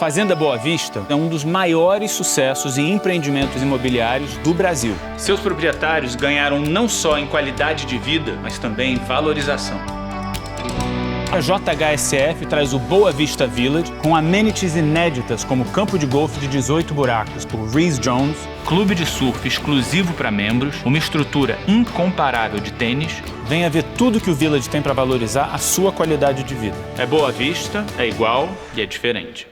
Fazenda Boa Vista é um dos maiores sucessos em empreendimentos imobiliários do Brasil. Seus proprietários ganharam não só em qualidade de vida, mas também em valorização. A JHSF traz o Boa Vista Village com amenities inéditas como campo de golfe de 18 buracos por Rees Jones, clube de surf exclusivo para membros, uma estrutura incomparável de tênis. Venha ver tudo que o Village tem para valorizar a sua qualidade de vida. É Boa Vista, é igual e é diferente.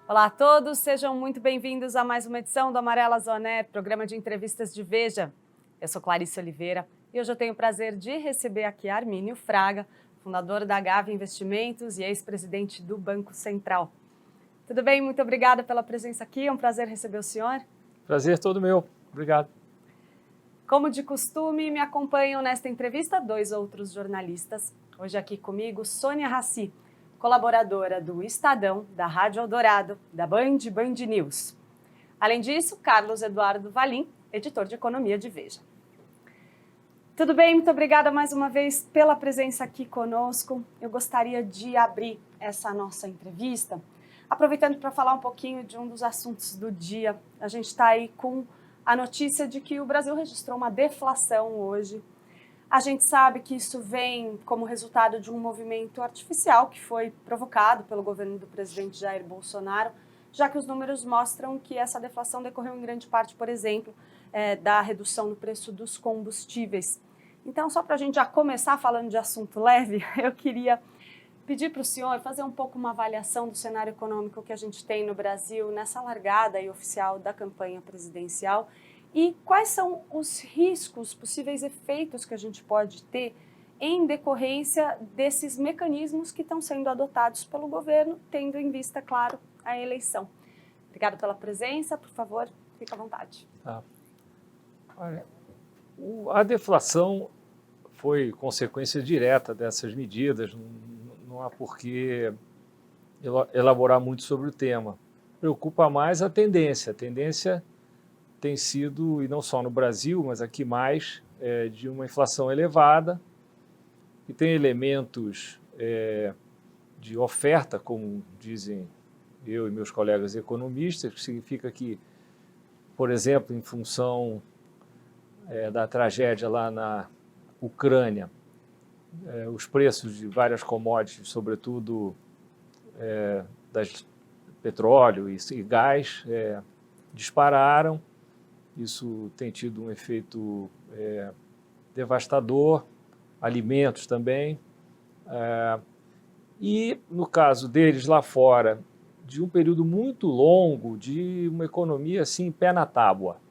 Olá a todos, sejam muito bem-vindos a mais uma edição do Amarela Zoné, programa de entrevistas de Veja. Eu sou Clarice Oliveira e hoje eu tenho o prazer de receber aqui Armínio Fraga, fundador da Gávea Investimentos e ex-presidente do Banco Central. Tudo bem? Muito obrigada pela presença aqui, é um prazer receber o senhor. Prazer todo meu, obrigado. Como de costume, me acompanham nesta entrevista dois outros jornalistas. Hoje aqui comigo, Sônia Raci, colaboradora do Estadão, da Rádio Eldorado, da Band News. Além disso, Carlos Eduardo Valim, editor de Economia de Veja. Tudo bem? Muito obrigada mais uma vez pela presença aqui conosco. Eu gostaria de abrir essa nossa entrevista, aproveitando para falar um pouquinho de um dos assuntos do dia. A gente está aí com a notícia de que o Brasil registrou uma deflação hoje. A gente sabe que isso vem como resultado de um movimento artificial que foi provocado pelo governo do presidente Jair Bolsonaro, já que os números mostram que essa deflação decorreu em grande parte, por exemplo, da redução no preço dos combustíveis. Então, só para a gente já começar falando de assunto leve, eu queria pedir para o senhor fazer um pouco uma avaliação do cenário econômico que a gente tem no Brasil nessa largada aí oficial da campanha presidencial. E quais são os riscos, possíveis efeitos que a gente pode ter em decorrência desses mecanismos que estão sendo adotados pelo governo, tendo em vista, claro, a eleição. Obrigada pela presença, por favor, fique à vontade. Olha, a deflação foi consequência direta dessas medidas, não há por que elaborar muito sobre o tema. Preocupa mais a tendência. A tendência tem sido, e não só no Brasil, mas aqui mais, de uma inflação elevada, que tem elementos de oferta, como dizem eu e meus colegas economistas, que significa que, por exemplo, em função da tragédia lá na Ucrânia, os preços de várias commodities, sobretudo petróleo e gás, dispararam. Isso tem tido um efeito devastador, alimentos também. E, no caso deles lá fora, de um período muito longo de uma economia assim, pé na tábua.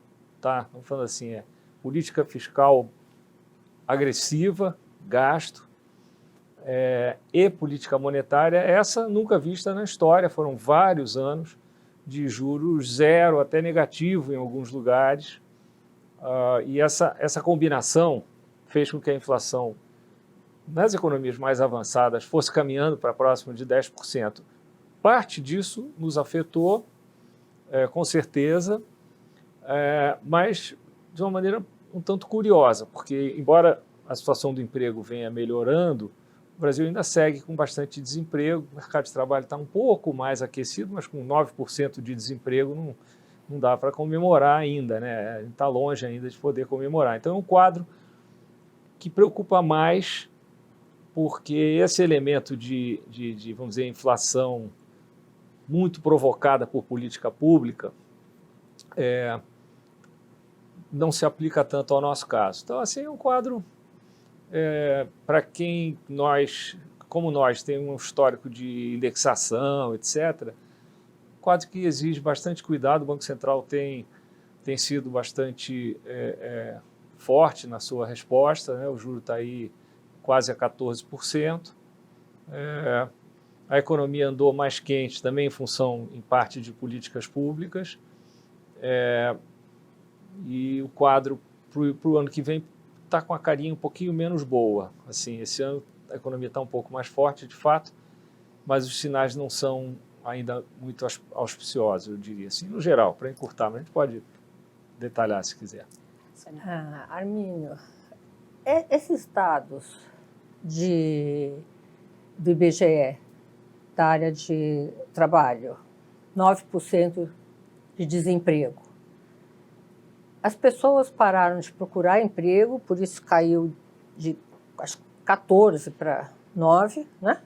Tá? Vamos falando assim, política fiscal agressiva, gasto, e política monetária, essa nunca vista na história, foram vários anos de juros zero até negativo em alguns lugares, e essa combinação fez com que a inflação nas economias mais avançadas fosse caminhando para próximo de 10%. Parte disso nos afetou, com certeza, mas de uma maneira um tanto curiosa, porque embora a situação do emprego venha melhorando, o Brasil ainda segue com bastante desemprego, o mercado de trabalho está um pouco mais aquecido, mas com 9% de desemprego não dá para comemorar ainda, né? A gente está longe ainda de poder comemorar. Então é um quadro que preocupa mais, porque esse elemento de vamos dizer, inflação muito provocada por política pública não se aplica tanto ao nosso caso. Então, assim, é um quadro para quem como nós temos um histórico de indexação, etc., quadro que exige bastante cuidado. O Banco Central tem sido bastante forte na sua resposta, né? O juro está aí quase a 14%. A economia andou mais quente também em função, em parte, de políticas públicas. E o quadro para o ano que vem está com a carinha um pouquinho menos boa. Assim, esse ano a economia está um pouco mais forte, de fato, mas os sinais não são ainda muito auspiciosos, eu diria assim, no geral, para encurtar, mas a gente pode detalhar se quiser. Armínio, esses dados do IBGE, da área de trabalho, 9% de desemprego. As pessoas pararam de procurar emprego, por isso caiu de acho, 14 para 9, né?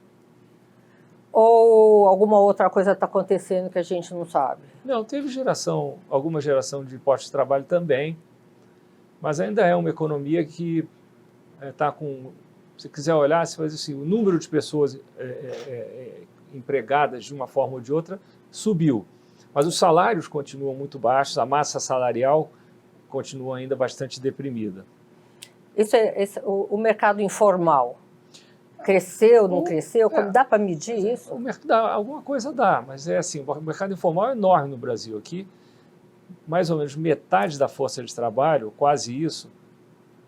Ou alguma outra coisa está acontecendo que a gente não sabe? Não, teve alguma geração de postos de trabalho também, mas ainda é uma economia que está com... Se quiser olhar, se faz assim, o número de pessoas empregadas de uma forma ou de outra subiu, mas os salários continuam muito baixos, a massa salarial continua ainda bastante deprimida. O mercado informal cresceu, não cresceu? Como dá para medir isso? Alguma coisa dá, mas é assim, o mercado informal é enorme no Brasil. Aqui, mais ou menos metade da força de trabalho, quase isso,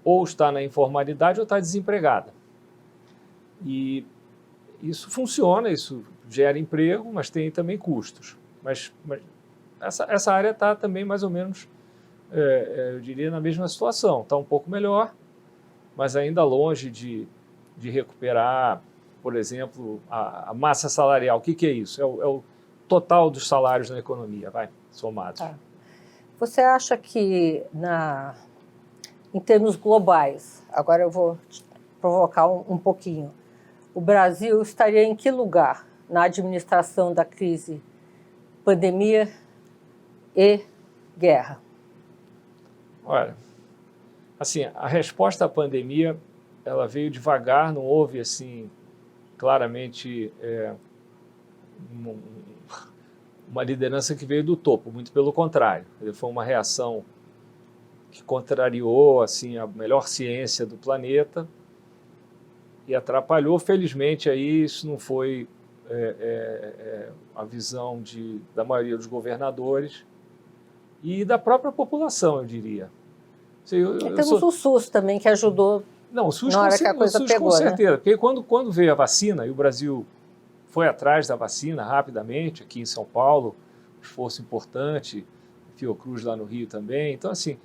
ou está na informalidade ou está desempregada. E isso funciona, isso gera emprego, mas tem também custos. Mas essa área está também mais ou menos, eu diria, na mesma situação. Está um pouco melhor, mas ainda longe de recuperar, por exemplo, a massa salarial. O que é isso? É o total dos salários na economia, somados. Tá. Você acha que, em termos globais, agora eu vou provocar um pouquinho, o Brasil estaria em que lugar na administração da crise pandemia e guerra? Olha, assim, a resposta à pandemia, ela veio devagar, não houve, assim, claramente uma liderança que veio do topo, muito pelo contrário. Foi uma reação que contrariou, assim, a melhor ciência do planeta e atrapalhou. Felizmente, aí isso não foi a visão da maioria dos governadores e da própria população, eu diria. Temos o SUS também, que ajudou. Não, o SUS, na hora que a coisa pegou, com certeza, né? Porque quando veio a vacina, e o Brasil foi atrás da vacina rapidamente, aqui em São Paulo, um esforço importante, Fiocruz lá no Rio também. Então, assim,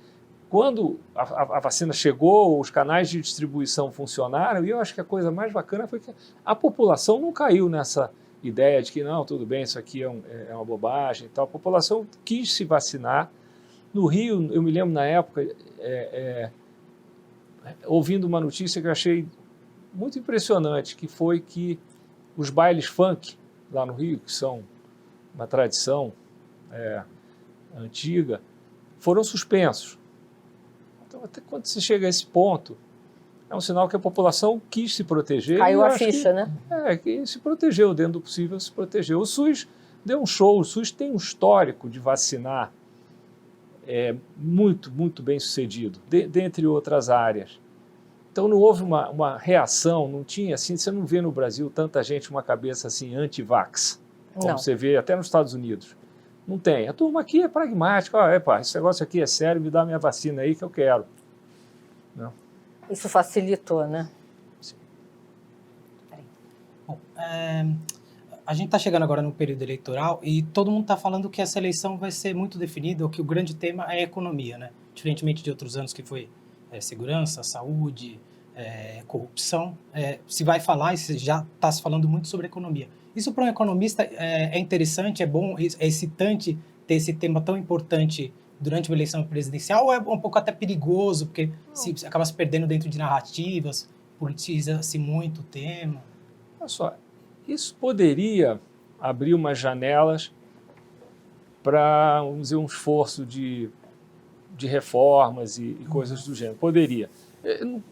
quando a vacina chegou, os canais de distribuição funcionaram, e eu acho que a coisa mais bacana foi que a população não caiu nessa ideia de que, não, tudo bem, isso aqui é uma bobagem e tal. A população quis se vacinar. No Rio, eu me lembro na época, ouvindo uma notícia que eu achei muito impressionante, que foi que os bailes funk lá no Rio, que são uma tradição antiga, foram suspensos. Então, até quando se chega a esse ponto, é um sinal que a população quis se proteger. Caiu a ficha, né? Que se protegeu, dentro do possível se protegeu. O SUS deu um show, o SUS tem um histórico de vacinar muito, muito bem sucedido, dentre outras áreas. Então não houve uma reação, não tinha assim, você não vê no Brasil tanta gente com uma cabeça assim anti-vax, como você vê até nos Estados Unidos. Não tem. A turma aqui é pragmática, esse negócio aqui é sério, me dá minha vacina aí que eu quero. Não. Isso facilitou, né? Sim. Bom, a gente está chegando agora no período eleitoral e todo mundo está falando que essa eleição vai ser muito definida, ou que o grande tema é a economia, né? Diferentemente de outros anos que foi segurança, saúde, corrupção, se vai falar e já está se falando muito sobre economia. Isso para um economista é interessante, é bom, é excitante ter esse tema tão importante durante uma eleição presidencial, ou é um pouco até perigoso, porque acaba se perdendo dentro de narrativas, politiza-se muito o tema? Olha só, isso poderia abrir umas janelas para, vamos dizer, um esforço de reformas e coisas do gênero. Poderia.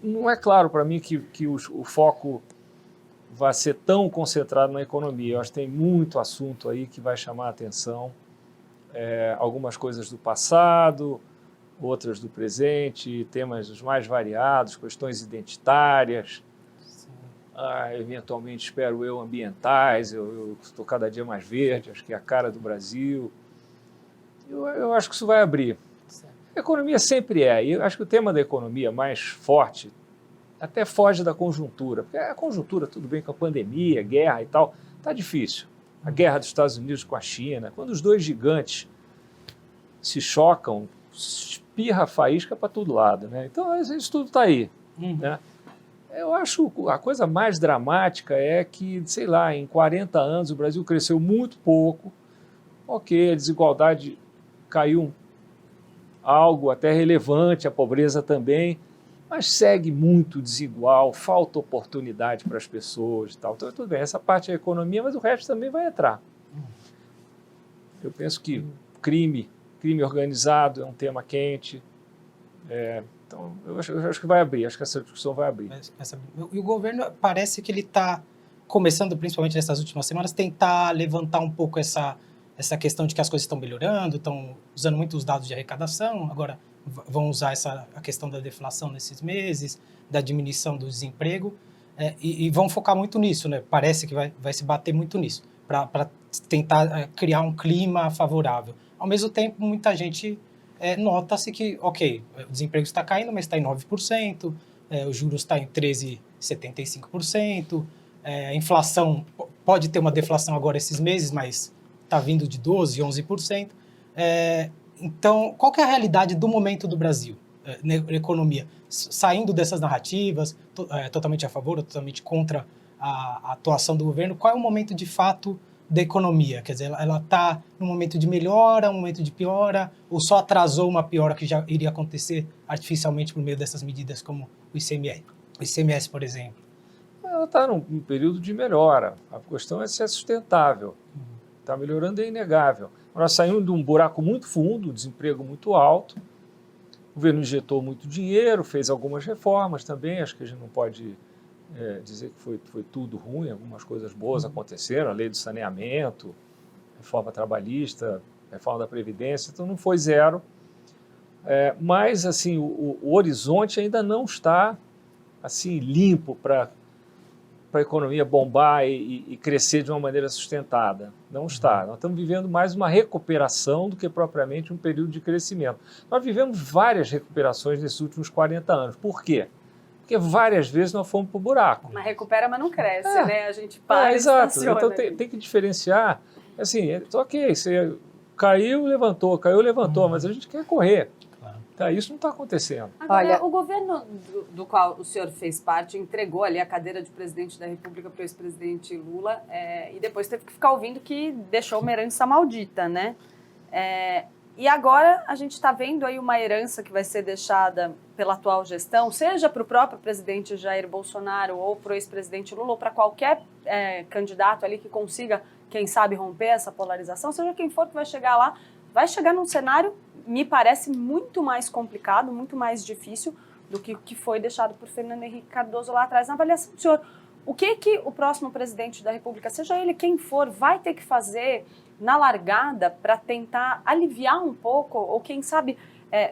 Não é claro para mim que o foco vai ser tão concentrado na economia. Eu acho que tem muito assunto aí que vai chamar a atenção. Algumas coisas do passado, outras do presente, temas os mais variados, questões identitárias, eventualmente, espero eu, ambientais. Eu estou cada dia mais verde, acho que é a cara do Brasil. Eu acho que isso vai abrir. A economia sempre e eu acho que o tema da economia mais forte até foge da conjuntura, porque a conjuntura, tudo bem, com a pandemia, guerra e tal, está difícil. A guerra dos Estados Unidos com a China, quando os dois gigantes se chocam espirra faísca para todo lado, né? Então, isso tudo está aí, né? Eu acho a coisa mais dramática é que, sei lá, em 40 anos o Brasil cresceu muito pouco, ok, a desigualdade caiu algo até relevante, a pobreza também, mas segue muito desigual, falta oportunidade para as pessoas e tal. Então, tudo bem, essa parte é a economia, mas o resto também vai entrar. Eu penso que crime organizado é um tema quente. Então, eu acho que vai abrir, acho que essa discussão vai abrir. E o governo parece que ele está começando, principalmente nessas últimas semanas, tentar levantar um pouco essa questão de que as coisas estão melhorando, estão usando muito os dados de arrecadação, agora vão usar a questão da deflação nesses meses, da diminuição do desemprego, e vão focar muito nisso, né? Parece que vai se bater muito nisso, para tentar criar um clima favorável. Ao mesmo tempo, muita gente nota-se que, ok, o desemprego está caindo, mas está em 9%, os juros estão em 13,75%, a inflação pode ter uma deflação agora esses meses, mas está vindo de 12%, 11%. Então, qual que é a realidade do momento do Brasil na economia? Saindo dessas narrativas, totalmente a favor ou totalmente contra a atuação do governo, qual é o momento de fato da economia? Quer dizer, ela está num momento de melhora, um momento de piora, ou só atrasou uma piora que já iria acontecer artificialmente por meio dessas medidas como o ICMS, por exemplo? Ela está num período de melhora. A questão é se é sustentável. Está melhorando, é inegável. Nós saímos de um buraco muito fundo, desemprego muito alto, o governo injetou muito dinheiro, fez algumas reformas também, acho que a gente não pode dizer que foi tudo ruim, algumas coisas boas aconteceram, a lei do saneamento, reforma trabalhista, reforma da Previdência, então não foi zero, mas assim, o horizonte ainda não está assim, limpo para a economia bombar e crescer de uma maneira sustentada. Não está. Nós estamos vivendo mais uma recuperação do que propriamente um período de crescimento. Nós vivemos várias recuperações nesses últimos 40 anos. Por quê? Porque várias vezes nós fomos para o buraco. Mas recupera, mas não cresce, né? A gente para e exato. estaciona. Então tem que diferenciar. Assim, ok, você caiu, levantou, mas a gente quer correr. Tá, isso não está acontecendo. Agora, o governo do qual o senhor fez parte entregou ali a cadeira de presidente da República para o ex-presidente Lula e depois teve que ficar ouvindo que deixou uma herança maldita, né? E agora a gente está vendo aí uma herança que vai ser deixada pela atual gestão, seja para o próprio presidente Jair Bolsonaro ou para o ex-presidente Lula ou para qualquer candidato ali que consiga, quem sabe, romper essa polarização, seja quem for que vai chegar lá, vai chegar num cenário, me parece, muito mais complicado, muito mais difícil do que o que foi deixado por Fernando Henrique Cardoso lá atrás. Na avaliação do senhor, o que o próximo presidente da República, seja ele quem for, vai ter que fazer na largada para tentar aliviar um pouco, ou quem sabe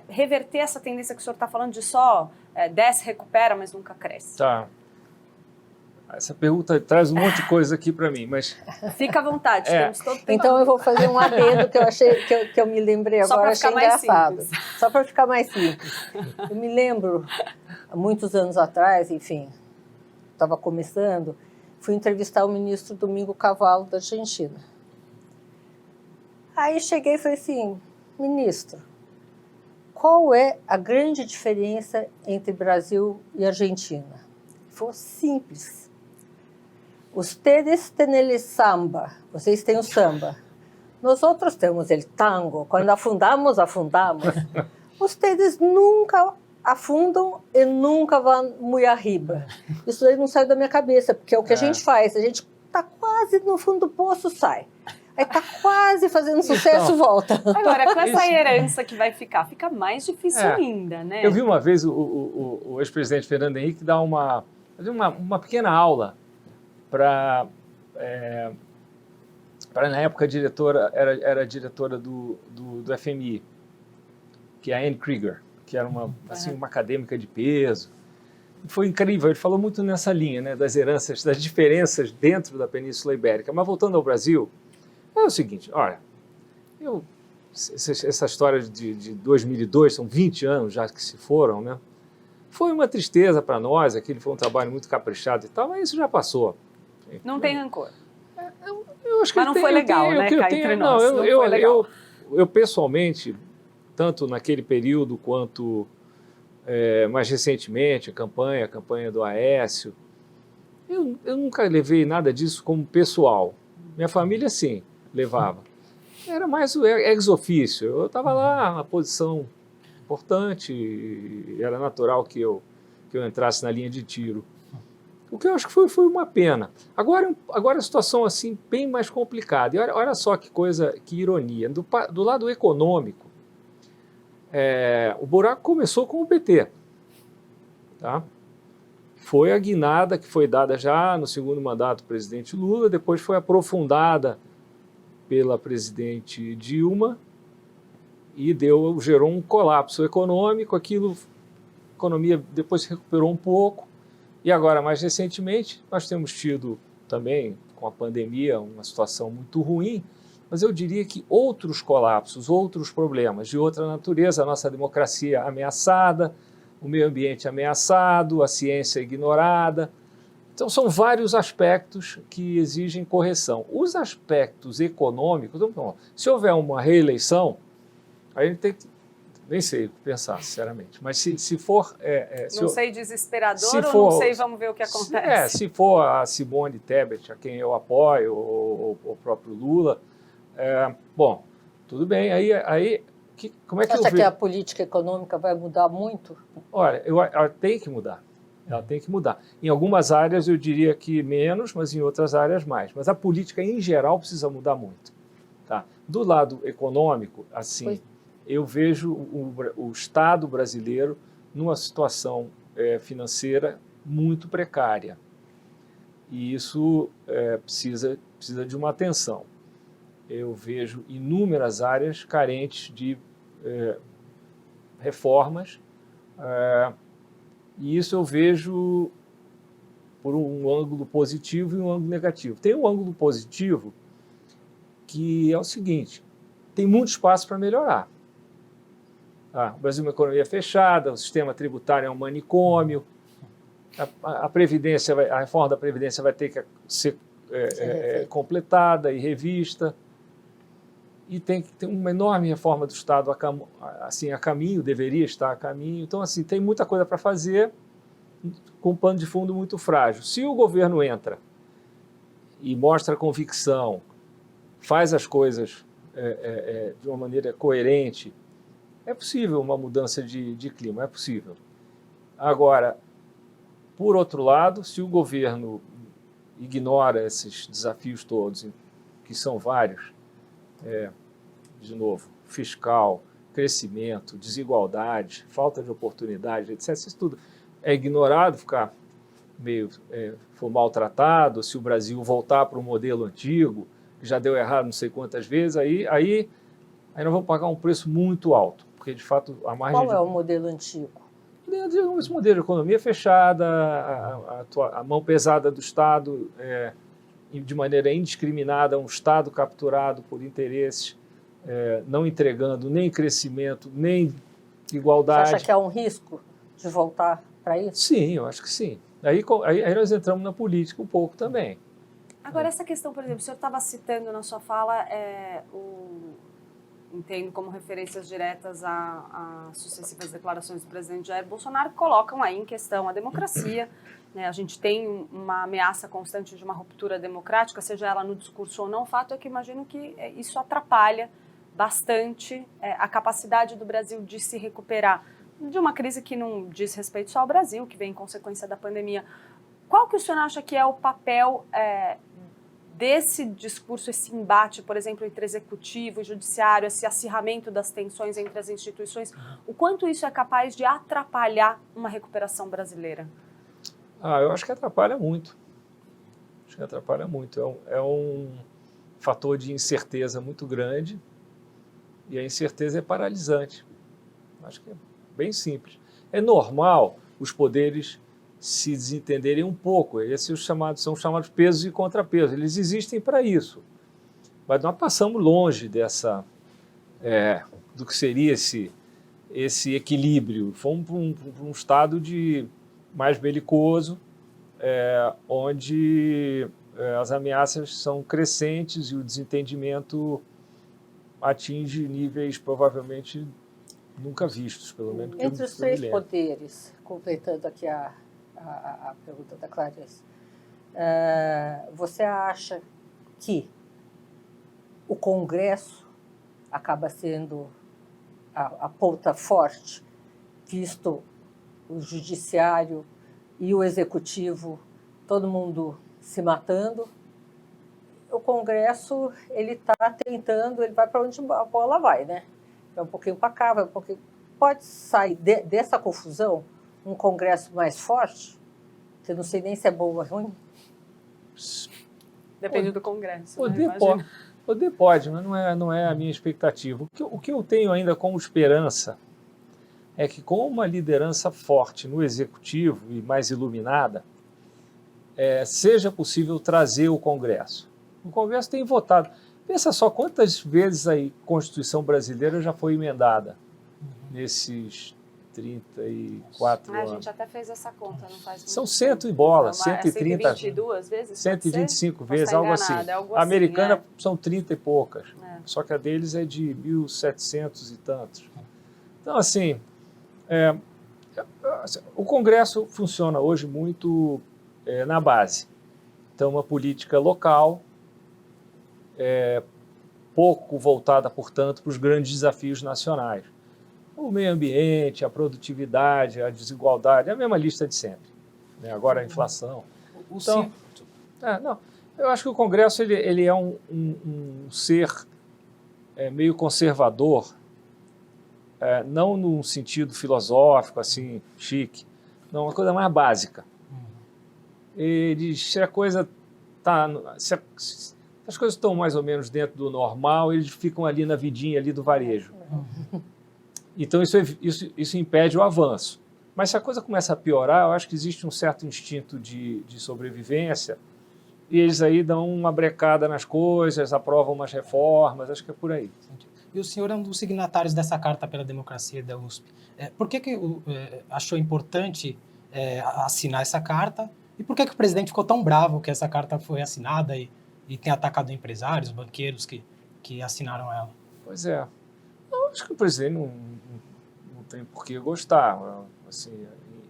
reverter essa tendência que o senhor está falando de só desce, recupera, mas nunca cresce? Tá. Essa pergunta traz um monte de coisa aqui para mim, mas... Fica à vontade, temos todo tempo. Então eu vou fazer um adendo que eu achei, que eu me lembrei agora, achei engraçado. Só para ficar mais simples. Eu me lembro, há muitos anos atrás, enfim, estava começando, fui entrevistar o ministro Domingo Cavallo da Argentina. Aí cheguei e falei assim, ministro, qual é a grande diferença entre Brasil e Argentina? Ele falou, simples. Ustedes têm el samba, vocês têm o samba. Nós outros temos el tango, quando afundamos, afundamos. Ustedes nunca afundam e nunca vão muito arriba. Isso aí não sai da minha cabeça, porque é o que a gente faz. A gente está quase no fundo do poço, sai. Aí está quase fazendo sucesso, volta. Agora, com essa herança que vai ficar mais difícil ainda, né? Eu vi uma vez o ex-presidente Fernando Henrique dar uma pequena aula para na época era diretora do FMI, que é a Anne Krieger, que era uma acadêmica de peso. Foi incrível, ele falou muito nessa linha, né, das heranças, das diferenças dentro da Península Ibérica. Mas voltando ao Brasil, é o seguinte, olha, essa história de 2002, são 20 anos já que se foram, né? Foi uma tristeza para nós, aquele foi um trabalho muito caprichado e tal, mas isso já passou. Não tem rancor. Eu acho que mas não foi legal, né, cá entre nós. Eu pessoalmente tanto naquele período quanto mais recentemente, a campanha do Aécio. Eu nunca levei nada disso como pessoal. Minha família, sim, levava. Era mais o ex officio. Eu estava lá, uma posição importante, e era natural que eu entrasse na linha de tiro. O que eu acho que foi uma pena. Agora a situação assim bem mais complicada. E olha só que coisa, que ironia. Do lado econômico, o buraco começou com o PT. Tá? Foi a guinada que foi dada já no segundo mandato do presidente Lula, depois foi aprofundada pela presidente Dilma e gerou um colapso econômico. A economia depois se recuperou um pouco. E agora, mais recentemente, nós temos tido também, com a pandemia, uma situação muito ruim, mas eu diria que outros colapsos, outros problemas de outra natureza, a nossa democracia ameaçada, o meio ambiente ameaçado, a ciência ignorada. Então, são vários aspectos que exigem correção. Os aspectos econômicos, se houver uma reeleição, aí a gente tem que... Nem sei pensar, sinceramente. Mas se for... não sei desesperador ou não sei, vamos ver o que acontece. Se for a Simone Tebet, a quem eu apoio, ou o próprio Lula, bom, tudo bem. Aí como é que Você acha que a política econômica vai mudar muito? Olha, ela tem que mudar. Ela tem que mudar. Em algumas áreas eu diria que menos, mas em outras áreas mais. Mas a política em geral precisa mudar muito. Tá? Do lado econômico, assim, eu vejo o Estado brasileiro numa situação financeira muito precária. E isso precisa de uma atenção. Eu vejo inúmeras áreas carentes de reformas, e isso eu vejo por um ângulo positivo e um ângulo negativo. Tem um ângulo positivo que é o seguinte: tem muito espaço para melhorar. O Brasil é uma economia fechada, o sistema tributário é um manicômio, a reforma da Previdência vai ter que ser completada e revista, e tem que ter uma enorme reforma do Estado a caminho, deveria estar a caminho. Então, assim, tem muita coisa para fazer com um pano de fundo muito frágil. Se o governo entra e mostra convicção, faz as coisas de uma maneira coerente, é possível uma mudança de clima, é possível. Agora, por outro lado, se o governo ignora esses desafios todos, que são vários, de novo, fiscal, crescimento, desigualdade, falta de oportunidade, etc., isso tudo é ignorado, for maltratado, se o Brasil voltar para o modelo antigo, que já deu errado não sei quantas vezes, aí nós vamos pagar um preço muito alto, porque de fato a margem... Qual é o modelo antigo? Esse modelo de economia fechada, a mão pesada do Estado, de maneira indiscriminada, um Estado capturado por interesses, não entregando nem crescimento, nem igualdade. Você acha que há um risco de voltar para isso? Sim, eu acho que sim. Aí nós entramos na política um pouco também. Agora, essa questão, por exemplo, o senhor estava citando na sua fala, entendo como referências diretas a sucessivas declarações do presidente Jair Bolsonaro, que colocam aí em questão a democracia. Né? A gente tem uma ameaça constante de uma ruptura democrática, seja ela no discurso ou não. O fato é que imagino que isso atrapalha bastante a capacidade do Brasil de se recuperar de uma crise que não diz respeito só ao Brasil, que vem em consequência da pandemia. Qual que o senhor acha que é o papel desse discurso, esse embate, por exemplo, entre executivo e judiciário, esse acirramento das tensões entre as instituições, o quanto isso é capaz de atrapalhar uma recuperação brasileira? Eu acho que atrapalha muito. Acho que atrapalha muito. É um fator de incerteza muito grande, e a incerteza é paralisante. Acho que é bem simples. É normal os poderes se desentenderem um pouco. Esses são chamados pesos e contrapesos. Eles existem para isso. Mas nós passamos longe do que seria esse equilíbrio. Fomos para um estado mais belicoso, onde as ameaças são crescentes e o desentendimento atinge níveis provavelmente nunca vistos, pelo menos. Que Entre eu os três me lembro. poderes, completando aqui a pergunta da Clarice, você acha que o Congresso acaba sendo a ponta forte, visto o Judiciário e o Executivo, todo mundo se matando? O Congresso, ele está tentando, ele vai para onde a bola vai, né? Vai um pouquinho para cá, vai um pouquinho... Pode sair dessa confusão um Congresso mais forte? Eu não sei nem se é bom ou ruim. Depende do Congresso. Poder pode, mas não é a minha expectativa. O que eu tenho ainda como esperança é que, com uma liderança forte no Executivo e mais iluminada, seja possível trazer o Congresso. O Congresso tem votado. Pensa só quantas vezes a Constituição brasileira já foi emendada nesses 34 A anos. gente até fez essa conta, não faz muito São tempo. 100 e bola, É 130, 122 vezes? 125 Pode ser? vezes, Posso algo estar assim. enganada, é algo A americana assim, são 30 e poucas, É. só que a deles é de 1.700 e tantos. Então, assim, o Congresso funciona hoje muito na base. Então, uma política local, pouco voltada, portanto, para os grandes desafios nacionais. O meio ambiente, a produtividade, a desigualdade, é a mesma lista de sempre. Né? Agora a inflação. Então, eu acho que o Congresso ele é um ser meio conservador, não num sentido filosófico, assim, chique, não, uma coisa mais básica. Se a coisa se as coisas estão mais ou menos dentro do normal, eles ficam ali na vidinha ali do varejo. Então isso impede o avanço. Mas se a coisa começa a piorar, eu acho que existe um certo instinto de sobrevivência e eles aí dão uma brecada nas coisas, aprovam umas reformas, acho que é por aí. E o senhor é um dos signatários dessa Carta pela Democracia da USP. Por que achou importante assinar essa carta? E por que o presidente ficou tão bravo que essa carta foi assinada e tem atacado empresários, banqueiros que assinaram ela? Pois é. Eu acho que o presidente não tem por que gostar. Assim,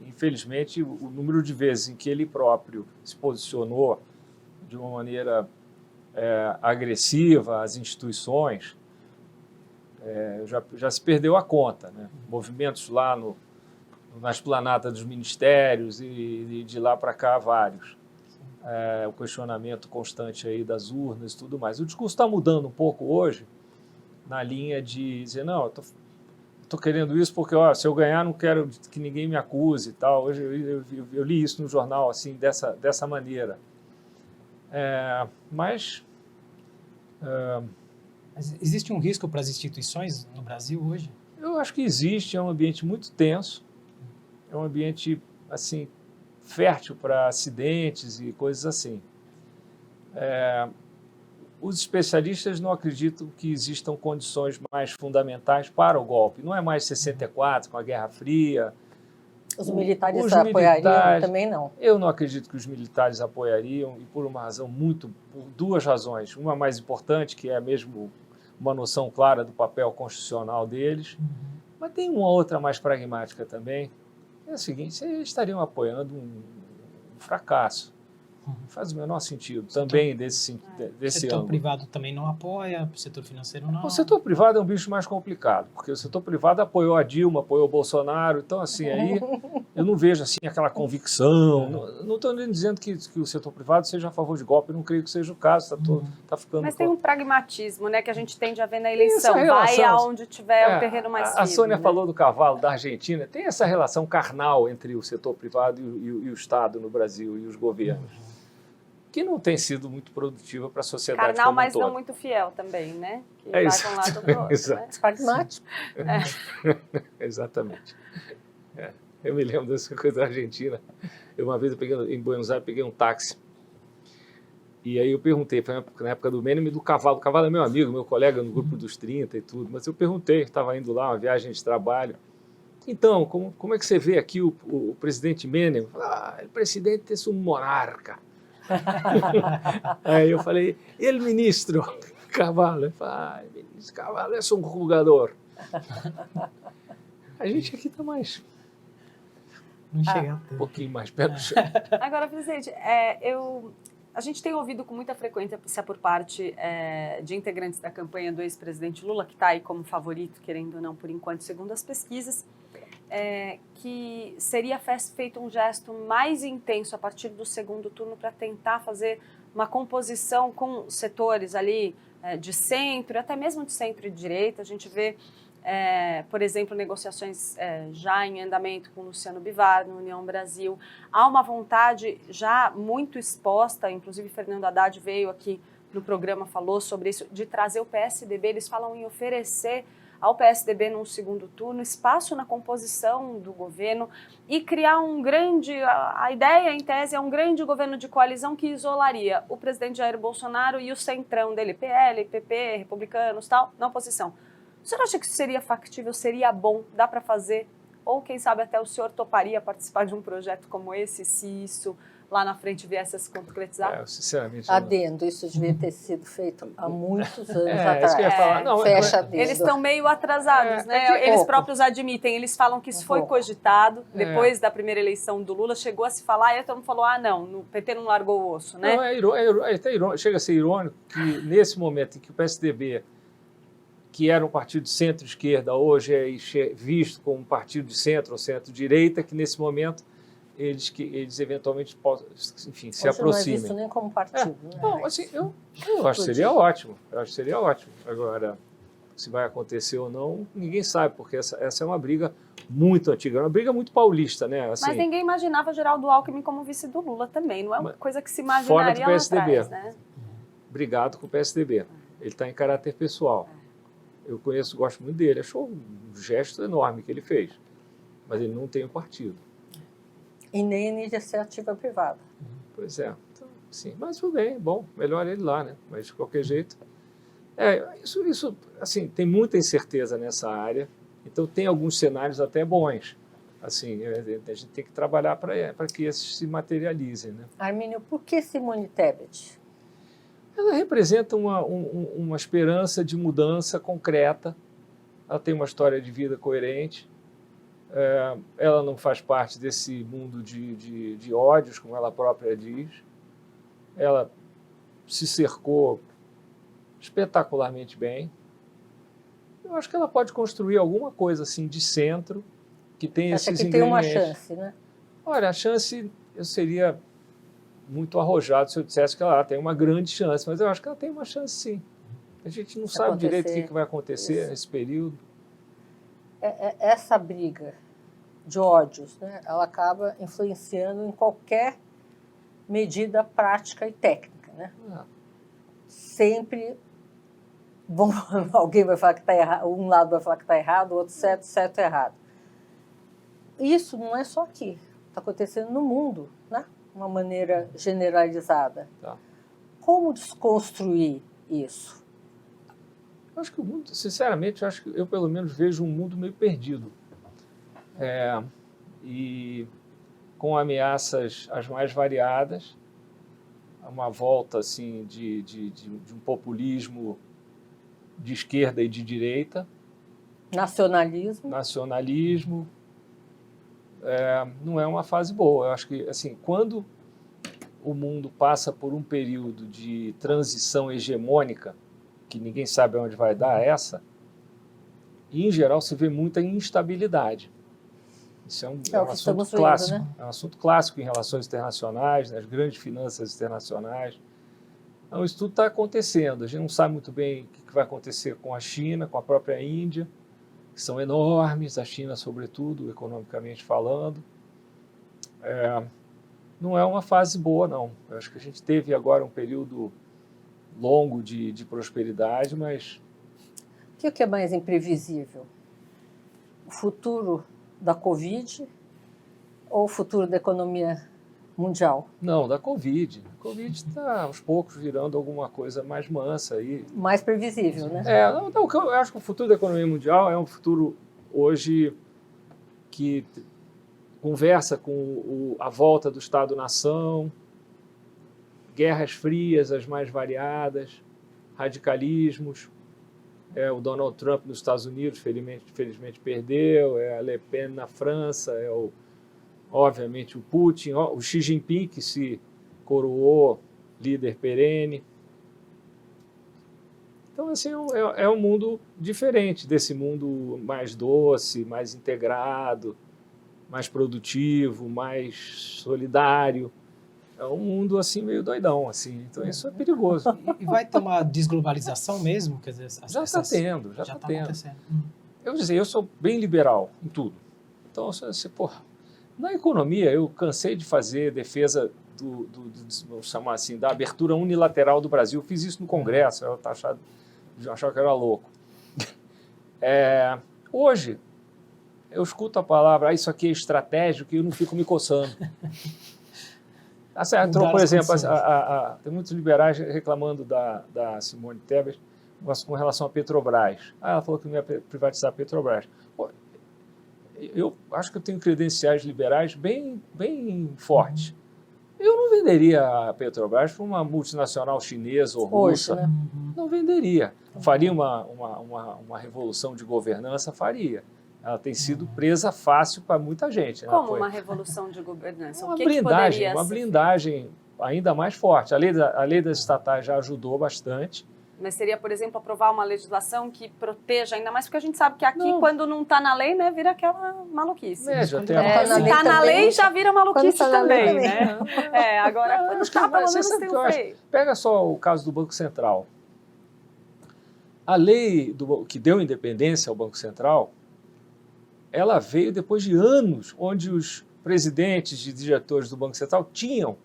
infelizmente, o número de vezes em que ele próprio se posicionou de uma maneira agressiva às instituições já se perdeu a conta. Né? Movimentos lá na esplanada dos ministérios e de lá para cá vários. O questionamento constante aí das urnas e tudo mais. O discurso está mudando um pouco hoje, na linha de dizer, não, eu estou querendo isso porque, se eu ganhar, não quero que ninguém me acuse e tal. Hoje eu li isso no jornal assim, dessa maneira. Mas existe um risco para as instituições no Brasil hoje? Eu acho que existe, é um ambiente muito tenso, é um ambiente assim, fértil para acidentes e coisas assim. Os especialistas não acreditam que existam condições mais fundamentais para o golpe. Não é mais 64, com a Guerra Fria. Os militares apoiariam? Também não. Eu não acredito que os militares apoiariam, e por duas razões. Uma mais importante, que é mesmo uma noção clara do papel constitucional deles, mas tem uma outra mais pragmática também. É o seguinte, eles estariam apoiando um fracasso. Não faz o menor sentido também desse ângulo. O setor privado também não apoia, o setor financeiro não. O setor privado é um bicho mais complicado, porque o setor privado apoiou a Dilma, apoiou o Bolsonaro, então assim, aí eu não vejo assim aquela convicção. Não estou nem dizendo que o setor privado seja a favor de golpe, eu não creio que seja o caso, tá ficando... Mas tem um pragmatismo, né, que a gente tende a ver na eleição, relação, vai aonde tiver o terreno mais firme. A Sônia né? falou do cavalo da Argentina, tem essa relação carnal entre o setor privado e o Estado no Brasil e os governos. Que não tem sido muito produtiva para a sociedade Carnal, como um mas todo. não muito fiel também, né? Que vai isso. de um lado para o outro, Exato. né? Pragmático. Exatamente. Eu me lembro dessa coisa da Argentina. Uma vez em Buenos Aires, peguei um táxi. E aí eu perguntei, foi na época do Menem e do Cavalo. O Cavalo é meu amigo, meu colega no grupo dos 30 e tudo. Mas eu perguntei, estava indo lá, uma viagem de trabalho. Então, como é que você vê aqui o presidente Menem? O presidente é um monarca. Aí eu falei, e o ministro Cavalo? Ele falou, ministro Cavalo é um jogador. A gente aqui está mais Não chega um tanto. pouquinho mais pé no chão. Agora, presidente, a gente tem ouvido com muita frequência por parte de integrantes da campanha do ex-presidente Lula, que está aí como favorito, querendo ou não, por enquanto, segundo as pesquisas, que seria feito um gesto mais intenso a partir do segundo turno para tentar fazer uma composição com setores ali de centro, até mesmo de centro e direita. A gente vê, por exemplo, negociações já em andamento com Luciano Bivar, no União Brasil. Há uma vontade já muito exposta, inclusive Fernando Haddad veio aqui no programa, falou sobre isso, de trazer o PSDB. Eles falam em oferecer ao PSDB num segundo turno espaço na composição do governo e criar um grande, a ideia em tese é um grande governo de coalizão que isolaria o presidente Jair Bolsonaro e o centrão dele, PL, PP, republicanos, tal, na oposição. O senhor acha que isso seria factível, seria bom, dá para fazer? Ou quem sabe até o senhor toparia participar de um projeto como esse, se isso lá na frente viesse a se concretizar? Sinceramente. Adendo, isso devia ter sido feito há muitos anos atrás. Isso que eu ia falar. Não, Fecha adendo. Eles estão meio atrasados, né? Eles próprios admitem, eles falam que isso foi cogitado, depois da primeira eleição do Lula, chegou a se falar, e todo mundo falou, não, o PT não largou o osso, né? Não, é até irônico, chega a ser irônico que nesse momento em que o PSDB, que era um partido de centro-esquerda, hoje é visto como um partido de centro ou centro-direita, que nesse momento eles eventualmente possam, enfim, se aproximem. Não é visto nem como partido. Né? Não, assim, eu acho que seria ótimo. Eu acho que seria ótimo. Agora, se vai acontecer ou não, ninguém sabe, porque essa é uma briga muito antiga, é uma briga muito paulista, né? Assim, mas ninguém imaginava Geraldo Alckmin como vice do Lula também, não é uma coisa que se imaginaria fora do PSDB. lá atrás, né? Brigado com o PSDB. Ele está em caráter pessoal. Eu gosto muito dele, achou um gesto enorme que ele fez, mas ele não tem um partido. E nem iniciativa privada. Pois é. Então, sim, mas tudo bem, bom, melhor ele lá, né? Mas de qualquer jeito. Isso assim, tem muita incerteza nessa área, então tem alguns cenários até bons. Assim, a gente tem que trabalhar para que esses se materializem, né? Armínio, por que Simone Tebet? Ela representa uma esperança de mudança concreta, ela tem uma história de vida coerente, ela não faz parte desse mundo de ódios, como ela própria diz, ela se cercou espetacularmente bem. Eu acho que ela pode construir alguma coisa assim de centro, que tem Acha esses que tem uma ingredientes. chance, né? Olha, a chance, eu seria muito arrojado se eu dissesse que ela tem uma grande chance, mas eu acho que ela tem uma chance sim. A gente não sabe direito o que vai acontecer nesse período. Essa briga de ódios, né, ela acaba influenciando em qualquer medida prática e técnica, né? Sempre alguém vai falar que está errado, um lado vai falar que está errado, o outro certo, errado. Isso não é só aqui, está acontecendo no mundo, né? De uma maneira generalizada. Tá. Como desconstruir isso? Eu acho que o mundo, sinceramente, eu pelo menos vejo um mundo meio perdido. E com ameaças as mais variadas, uma volta assim, de um populismo de esquerda e de direita. Nacionalismo. Não é uma fase boa. Eu acho que assim, quando o mundo passa por um período de transição hegemônica, que ninguém sabe onde vai dar e em geral se vê muita instabilidade. Isso é um assunto clássico. Vendo, né? É um assunto clássico em relações internacionais, nas grandes finanças internacionais. Então, isso tudo está acontecendo. A gente não sabe muito bem o que vai acontecer com a China, com a própria Índia, que são enormes, a China, sobretudo, economicamente falando. Não é uma fase boa, não. Eu acho que a gente teve agora um período longo de prosperidade, mas... O que é mais imprevisível? O futuro da Covid ou o futuro da economia mundial? Não, da Covid. A Covid está, aos poucos, virando alguma coisa mais mansa. Mais previsível, né? Eu acho que o futuro da economia mundial é um futuro, hoje, que conversa com a volta do Estado-nação, guerras frias, as mais variadas, radicalismos, o Donald Trump nos Estados Unidos, felizmente perdeu, a Le Pen na França, obviamente o Putin, o Xi Jinping, que se coroou líder perene. Então, assim, é um mundo diferente desse mundo mais doce, mais integrado, mais produtivo, mais solidário. É um mundo, assim, meio doidão, assim. Então, isso é perigoso. E vai ter uma desglobalização mesmo? Quer dizer, Já está tendo, já está tendo. acontecendo. Eu vou dizer, eu sou bem liberal em tudo. Então, assim, porra, na economia, eu cansei de fazer defesa vamos chamar assim, da abertura unilateral do Brasil. Eu fiz isso no Congresso, eu achava que eu era louco. Hoje, eu escuto a palavra, isso aqui é estratégico, e eu não fico me coçando. Por exemplo, tem muitos liberais reclamando da Simone Tebet com relação à Petrobras. Ela falou que não ia privatizar a Petrobras. Pô, eu acho que eu tenho credenciais liberais bem fortes. Eu não venderia a Petrobras para uma multinacional chinesa ou russa. Hoje, né? Não venderia. Faria uma revolução de governança? Faria. Ela tem sido presa fácil para muita gente. Né? Como uma revolução de governança? Uma que blindagem, poderia uma ser blindagem ainda mais forte. A lei das estatais já ajudou bastante. Mas seria, por exemplo, aprovar uma legislação que proteja ainda mais, porque a gente sabe que aqui, quando não está na lei, né, vira aquela maluquice. Veja, Se está na lei, já vira maluquice também, né? Agora, quando está, pelo menos tem um freio. Pega só o caso do Banco Central. A lei que deu independência ao Banco Central, ela veio depois de anos onde os presidentes e diretores do Banco Central tinham,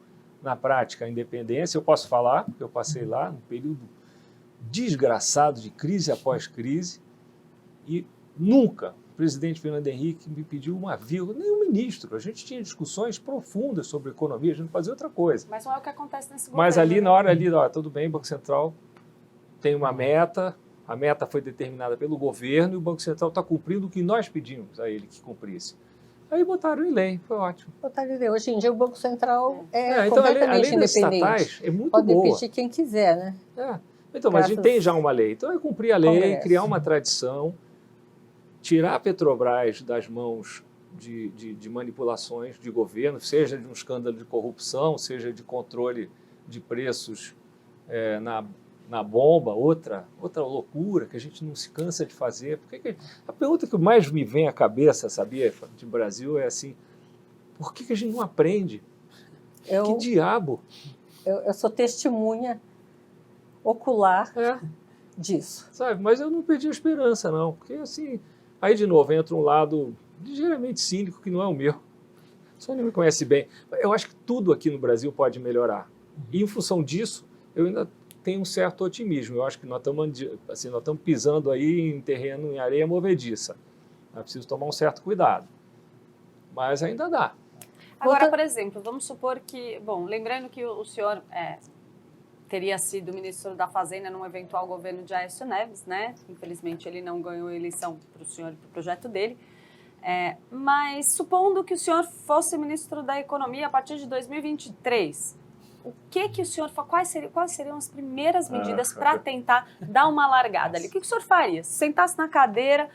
na prática, a independência. Eu posso falar, porque eu passei lá num período desgraçado de crise após crise, e nunca o presidente Fernando Henrique me pediu uma vírgula, nem o ministro. A gente tinha discussões profundas sobre economia, a gente fazia outra coisa. Mas não é o que acontece nesse governo. Mas ali, na hora, tudo bem, o Banco Central tem uma meta, a meta foi determinada pelo governo e o Banco Central está cumprindo o que nós pedimos a ele que cumprisse. Aí botaram em lei, foi ótimo. Botaram em lei. Hoje em dia o Banco Central é então completamente a lei das independente. estatais é muito Pode boa. pedir quem quiser, né? Então, mas a gente tem já uma lei. Então é cumprir a lei, Congresso. criar uma tradição, tirar a Petrobras das mãos de manipulações de governo, seja de um escândalo de corrupção, seja de controle de preços na bomba, outra loucura que a gente não se cansa de fazer. A pergunta que mais me vem à cabeça, sabia, de Brasil, é assim, por que a gente não aprende? Que diabo? Eu sou testemunha ocular disso. Sabe, mas eu não perdi a esperança, não, porque assim, aí de novo entra um lado ligeiramente cínico que não é o meu. Só não me conhece bem. Eu acho que tudo aqui no Brasil pode melhorar. E em função disso, eu ainda tenho um certo otimismo. Eu acho que nós estamos pisando aí em terreno, em areia movediça. É preciso tomar um certo cuidado. Mas ainda dá. Agora, por exemplo, vamos supor que, lembrando que o senhor teria sido ministro da Fazenda num eventual governo de Aécio Neves, né? Infelizmente, ele não ganhou a eleição para o senhor e para o projeto dele. Mas supondo que o senhor fosse ministro da Economia a partir de 2023, o que o senhor quais seriam as primeiras medidas para tentar dar uma largada ali? O que o senhor faria? Se sentasse na cadeira,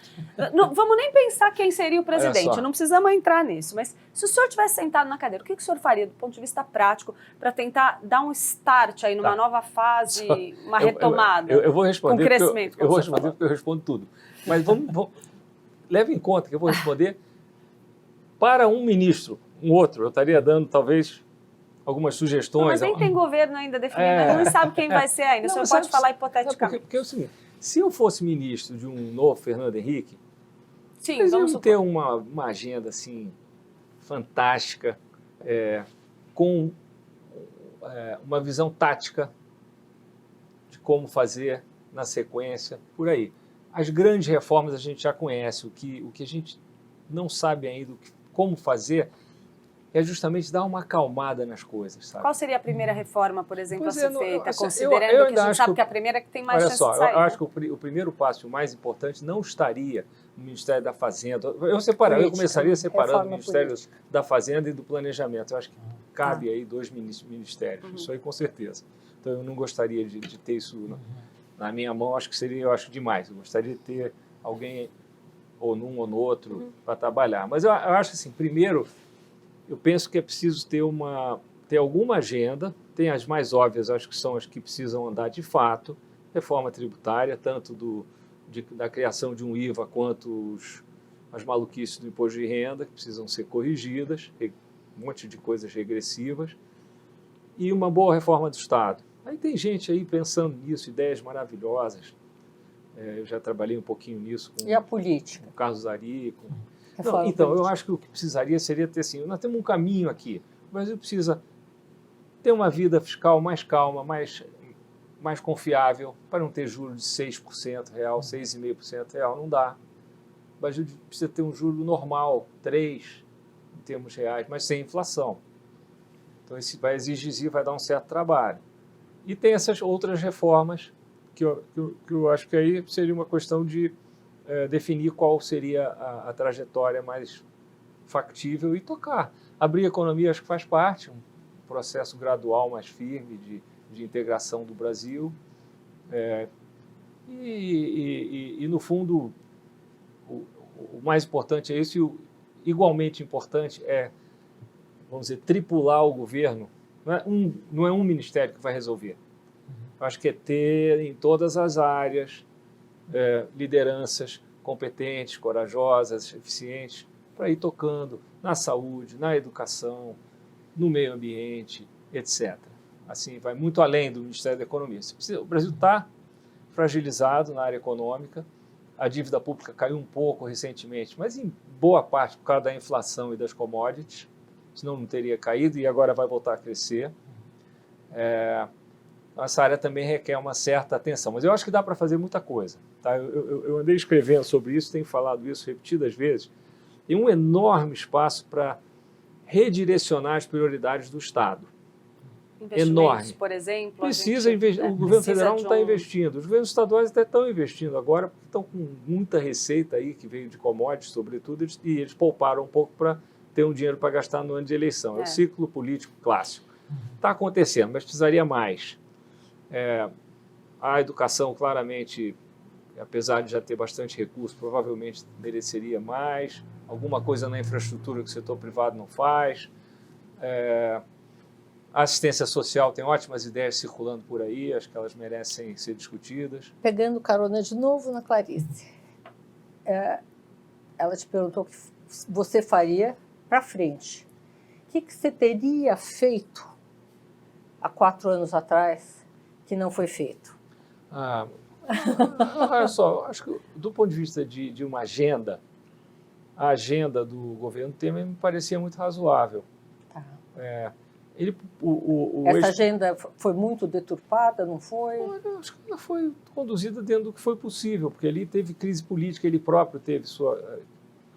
não, vamos nem pensar quem seria o presidente, não precisamos entrar nisso, mas se o senhor tivesse sentado na cadeira, o que o senhor faria do ponto de vista prático para tentar dar um start aí numa nova fase, uma retomada? Eu vou responder, com crescimento, eu vou responder porque eu respondo tudo. Mas leve em conta que eu vou responder para um ministro, um outro. Eu estaria dando talvez algumas sugestões. Mas nem tem governo ainda definido, não sabe quem vai ser ainda. O senhor pode falar hipoteticamente. Porque é o seguinte, se eu fosse ministro de um novo Fernando Henrique, eles iam ter uma agenda assim fantástica, com uma visão tática de como fazer na sequência, por aí. As grandes reformas a gente já conhece, o que a gente não sabe ainda como fazer é justamente dar uma acalmada nas coisas, sabe? Qual seria a primeira reforma, por exemplo, a ser feita, assim, considerando que a gente sabe que a primeira é que tem mais chance de sair? Olha só, eu acho que o primeiro passo, o mais importante, não estaria no Ministério da Fazenda. Eu começaria separando o Ministério da Fazenda e do Planejamento. Eu acho que cabe aí 2 ministérios, isso aí com certeza. Então eu não gostaria de ter isso, não. na minha mão, acho que seria, eu acho, demais. Eu gostaria de ter alguém ou num ou no outro para trabalhar. Mas eu acho assim, primeiro, eu penso que é preciso ter alguma agenda. Tem as mais óbvias, acho que são as que precisam andar de fato, reforma tributária, tanto da criação de um IVA quanto as maluquices do imposto de renda, que precisam ser corrigidas, um monte de coisas regressivas, e uma boa reforma do Estado. Aí tem gente aí pensando nisso, ideias maravilhosas. Eu já trabalhei um pouquinho nisso E a política? Com o Carlos Ari. Reforma Então, eu política. acho que o que precisaria seria ter assim, nós temos um caminho aqui, o Brasil precisa ter uma vida fiscal mais calma, mais confiável, para não ter juros de 6% real, 6,5% real, não dá. O Brasil precisa ter um juro normal, 3% em termos reais, mas sem inflação. Então, isso vai exigir, vai dar um certo trabalho. E tem essas outras reformas que eu acho que aí seria uma questão de definir qual seria a trajetória mais factível e tocar. Abrir a economia, acho que faz parte, um processo gradual mais firme de integração do Brasil. No fundo, o mais importante é isso, e igualmente importante é, vamos dizer, tripular o governo. Não é um ministério que vai resolver. Eu acho que é ter em todas as áreas lideranças competentes, corajosas, eficientes, para ir tocando na saúde, na educação, no meio ambiente, etc. Assim, vai muito além do Ministério da Economia. O Brasil está fragilizado na área econômica, a dívida pública caiu um pouco recentemente, mas em boa parte por causa da inflação e das commodities, senão não teria caído e agora vai voltar a crescer. Essa área também requer uma certa atenção, mas eu acho que dá para fazer muita coisa. Tá? Eu andei escrevendo sobre isso, tenho falado isso repetidas vezes. Tem um enorme espaço para redirecionar as prioridades do Estado. Investimentos, enorme. Por exemplo. Precisa investir. O governo federal não está investindo. Os governos estaduais até estão investindo agora, porque estão com muita receita aí, que veio de commodities, sobretudo, e eles pouparam um pouco para ter um dinheiro para gastar no ano de eleição. É o ciclo político clássico. Está acontecendo, mas precisaria mais. A educação, claramente, apesar de já ter bastante recurso, provavelmente mereceria mais. Alguma coisa na infraestrutura que o setor privado não faz. A assistência social tem ótimas ideias circulando por aí, acho que elas merecem ser discutidas. Pegando carona de novo na Clarice, ela te perguntou o que você faria para frente. O que você teria feito há 4 anos atrás que não foi feito? Olha só, acho que do ponto de vista de uma agenda, a agenda do governo Temer me parecia muito razoável. Tá. Essa agenda foi muito deturpada, não foi? Eu acho que ela foi conduzida dentro do que foi possível, porque ali teve crise política, ele próprio teve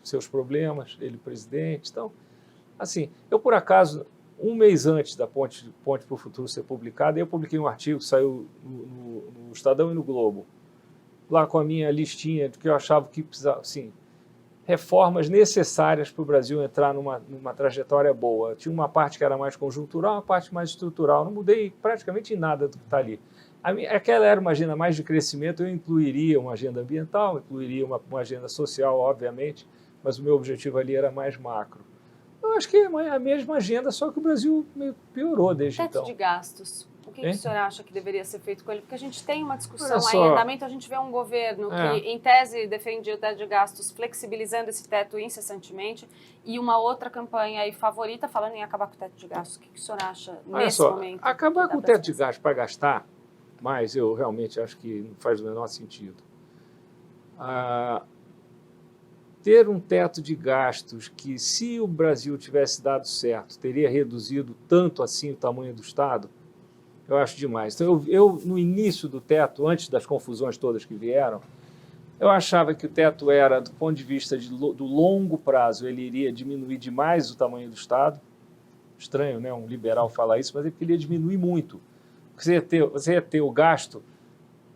seus problemas, ele presidente. Então, assim, eu por acaso, um mês antes da Ponte para o Futuro ser publicada, eu publiquei um artigo que saiu no Estadão e no Globo, lá com a minha listinha de que eu achava que precisava, assim, reformas necessárias para o Brasil entrar numa trajetória boa. Tinha uma parte que era mais conjuntural, uma parte mais estrutural. Não mudei praticamente em nada do que está ali. Aquela era uma agenda mais de crescimento, eu incluiria uma agenda ambiental, incluiria uma agenda social, obviamente, mas o meu objetivo ali era mais macro. Eu acho que é a mesma agenda, só que o Brasil meio piorou desde então. Teto de gastos. O que o senhor acha que deveria ser feito com ele? Porque a gente tem uma discussão Olha aí só. em andamento, a gente vê um governo que, em tese, defendia o teto de gastos, flexibilizando esse teto incessantemente, e uma outra campanha aí favorita falando em acabar com o teto de gastos. O que o senhor acha nesse momento? Acabar com o teto de gastos para gastar, mas eu realmente acho que não faz o menor sentido. Ter um teto de gastos que, se o Brasil tivesse dado certo, teria reduzido tanto assim o tamanho do Estado, eu acho demais. Então, eu no início do teto, antes das confusões todas que vieram, eu achava que o teto era, do ponto de vista do longo prazo, ele iria diminuir demais o tamanho do Estado. Estranho, né, um liberal falar isso, mas ele queria diminuir muito. Você ia ter o gasto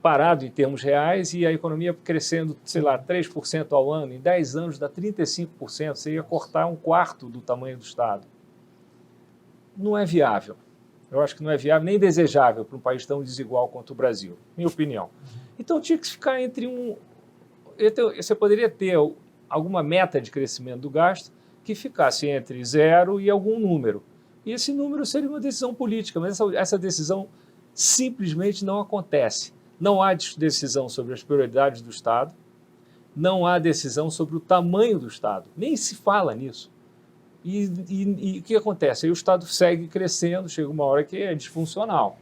parado em termos reais e a economia crescendo, sei lá, 3% ao ano. Em 10 anos dá 35%, você ia cortar 1/4 do tamanho do Estado. Não é viável. Eu acho que não é viável nem desejável para um país tão desigual quanto o Brasil, minha opinião. Então tinha que ficar entre um... Você poderia ter alguma meta de crescimento do gasto que ficasse entre 0 e algum número. E esse número seria uma decisão política, mas essa decisão simplesmente não acontece. Não há decisão sobre as prioridades do Estado, não há decisão sobre o tamanho do Estado, nem se fala nisso. E o que acontece? Aí o Estado segue crescendo, chega uma hora que é disfuncional,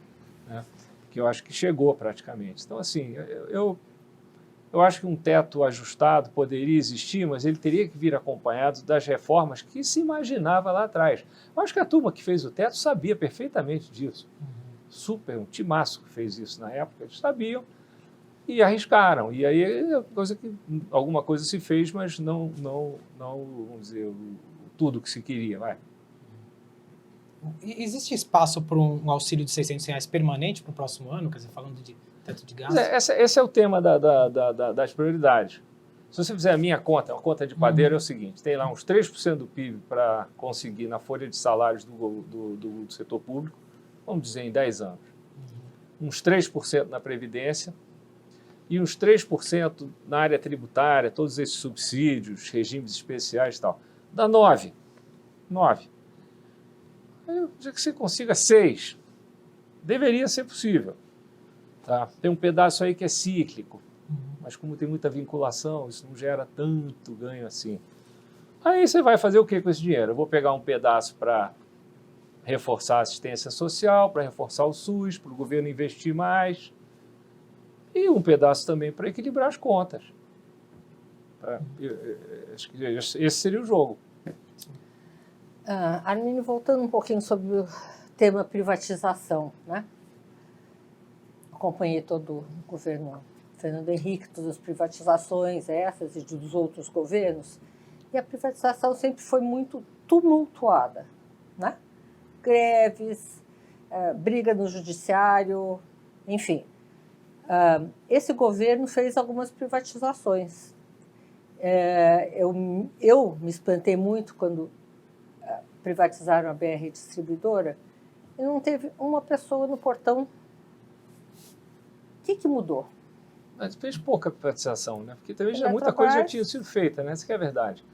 né? Que eu acho que chegou praticamente. Então, assim, eu acho que um teto ajustado poderia existir, mas ele teria que vir acompanhado das reformas que se imaginava lá atrás. Eu acho que a turma que fez o teto sabia perfeitamente disso. Super, um timaço que fez isso na época, eles sabiam e arriscaram. E aí alguma coisa se fez, mas não vamos dizer, tudo que se queria, vai. Existe espaço para um auxílio de R$600 permanente para o próximo ano? Quer dizer, falando de teto de gastos? Esse é o tema das prioridades. Se você fizer a minha conta, uma conta de padeiro é o seguinte, tem lá uns 3% do PIB para conseguir na folha de salários do setor público, vamos dizer em 10 anos. Uns 3% na Previdência e uns 3% na área tributária, todos esses subsídios, regimes especiais e tal. Dá 9. Aí, já que você consiga 6, deveria ser possível. Tá? Tem um pedaço aí que é cíclico, mas como tem muita vinculação, isso não gera tanto ganho assim. Aí você vai fazer o que com esse dinheiro? Eu vou pegar um pedaço para reforçar a assistência social, para reforçar o SUS, para o governo investir mais, e um pedaço também para equilibrar as contas. Tá? Acho que esse seria o jogo. Arminio, voltando um pouquinho sobre o tema privatização, né? Acompanhei todo o governo Fernando Henrique, todas as privatizações, essas e dos outros governos, e a privatização sempre foi muito tumultuada, né? Greves, briga no judiciário, enfim. Esse governo fez algumas privatizações. Eu me espantei muito quando privatizaram a BR Distribuidora e não teve uma pessoa no portão. O que mudou? Mas fez pouca privatização, né? Porque também muita coisa já tinha sido feita, né? Isso que é verdade.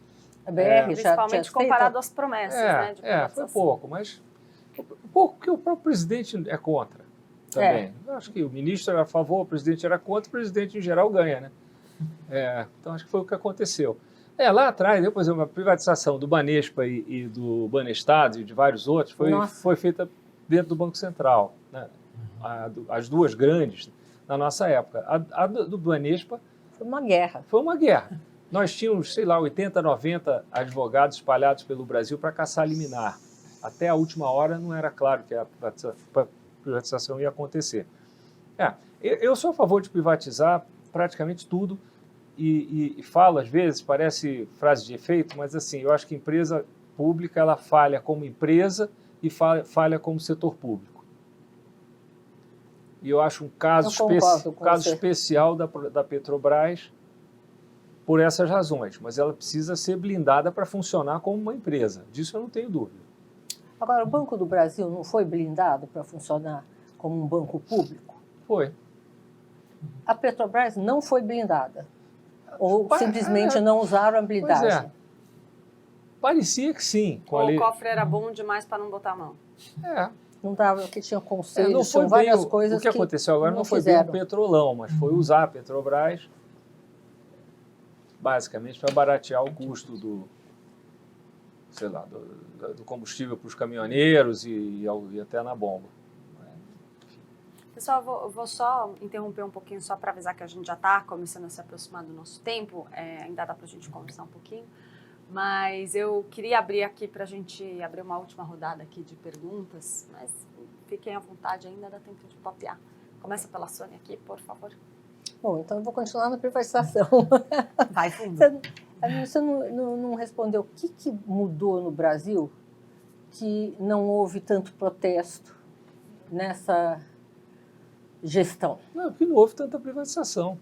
A BR já principalmente tinha comparado às promessas, né? De foi pouco, mas pouco que o próprio presidente é contra também. Eu acho que o ministro era a favor, o presidente era contra, o presidente em geral ganha, né? Então acho que foi o que aconteceu. Lá atrás, por exemplo, a privatização do Banespa e do Banestado e de vários outros foi feita dentro do Banco Central, né? As duas grandes na nossa época. A do Banespa foi uma guerra. Foi uma guerra. Nós tínhamos, 80, 90 advogados espalhados pelo Brasil para caçar liminar. Até a última hora não era claro que a privatização ia acontecer. Eu sou a favor de privatizar praticamente tudo e falo, às vezes, parece frase de efeito, mas assim, eu acho que a empresa pública ela falha como empresa e falha como setor público. E eu acho um caso especial da Petrobras por essas razões, mas ela precisa ser blindada para funcionar como uma empresa. Disso eu não tenho dúvida. Agora, o Banco do Brasil não foi blindado para funcionar como um banco público? Foi. A Petrobras não foi blindada? Ou simplesmente não usaram a blindagem? Parecia que sim. O cofre era bom demais para não botar a mão. Não dava, que tinha conselhos, são várias coisas que aconteceu agora não foi fizeram. Bem um petrolão, mas foi usar a Petrobras basicamente para baratear o custo do combustível para os caminhoneiros e até na bomba. Pessoal, eu vou só interromper um pouquinho só para avisar que a gente já está começando a se aproximar do nosso tempo, ainda dá para a gente conversar um pouquinho, mas eu queria abrir aqui para a gente abrir uma última rodada aqui de perguntas, mas fiquem à vontade, ainda dá tempo de papear. Começa pela Sônia aqui, por favor. Bom, então eu vou continuar na privatização. Vai fundo. Você não respondeu o que mudou no Brasil que não houve tanto protesto nessa gestão? Não, porque não houve tanta privatização,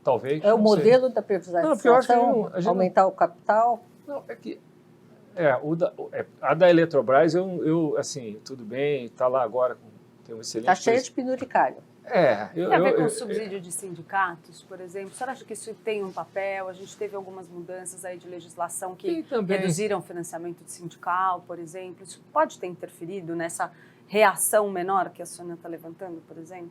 talvez. É o modelo da privatização, não, porque eu acho que aumentar o capital? Não, é que A da Eletrobras, assim, tudo bem, está lá agora, tem um excelente... Está cheio de penduricalho. Tem a ver com o subsídio de sindicatos, por exemplo? Você acha que isso tem um papel? A gente teve algumas mudanças aí de legislação que reduziram o financiamento de sindical, por exemplo. Isso pode ter interferido nessa reação menor que a Sônia está levantando, por exemplo?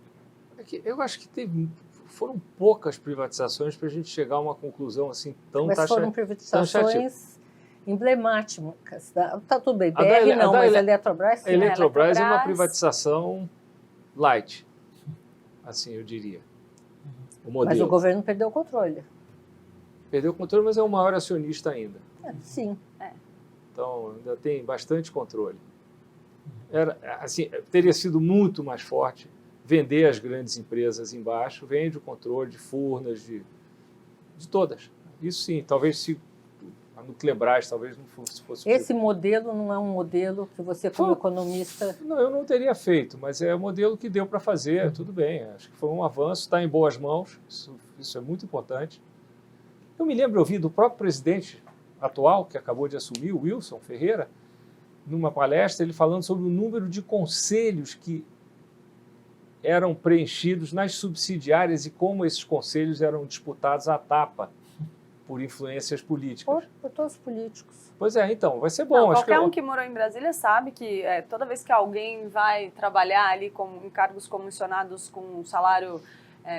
Eu acho que foram poucas privatizações para a gente chegar a uma conclusão assim tão Mas foram privatizações emblemáticas. Está tudo bem, BR não, mas a Eletrobras sim. A Eletrobras é uma privatização light, assim eu diria. O modelo. Mas o governo perdeu o controle. Perdeu o controle, mas é o maior acionista ainda. Sim. Então ainda tem bastante controle. Teria sido muito mais forte vender as grandes empresas embaixo, vende o controle de Furnas, de todas. Isso sim, talvez se a Nuclebras talvez não fosse... Esse modelo não é um modelo que você, como economista... Não, eu não teria feito, mas é o modelo que deu para fazer, tudo bem. Acho que foi um avanço, está em boas mãos, isso é muito importante. Eu me lembro, eu vi do próprio presidente atual, que acabou de assumir, o Wilson Ferreira, numa palestra, ele falando sobre o número de conselhos que eram preenchidos nas subsidiárias e como esses conselhos eram disputados à tapa por influências políticas. Por todos os políticos. Pois é, então, vai ser bom. Qualquer um que morou em Brasília sabe que toda vez que alguém vai trabalhar ali em cargos comissionados com um salário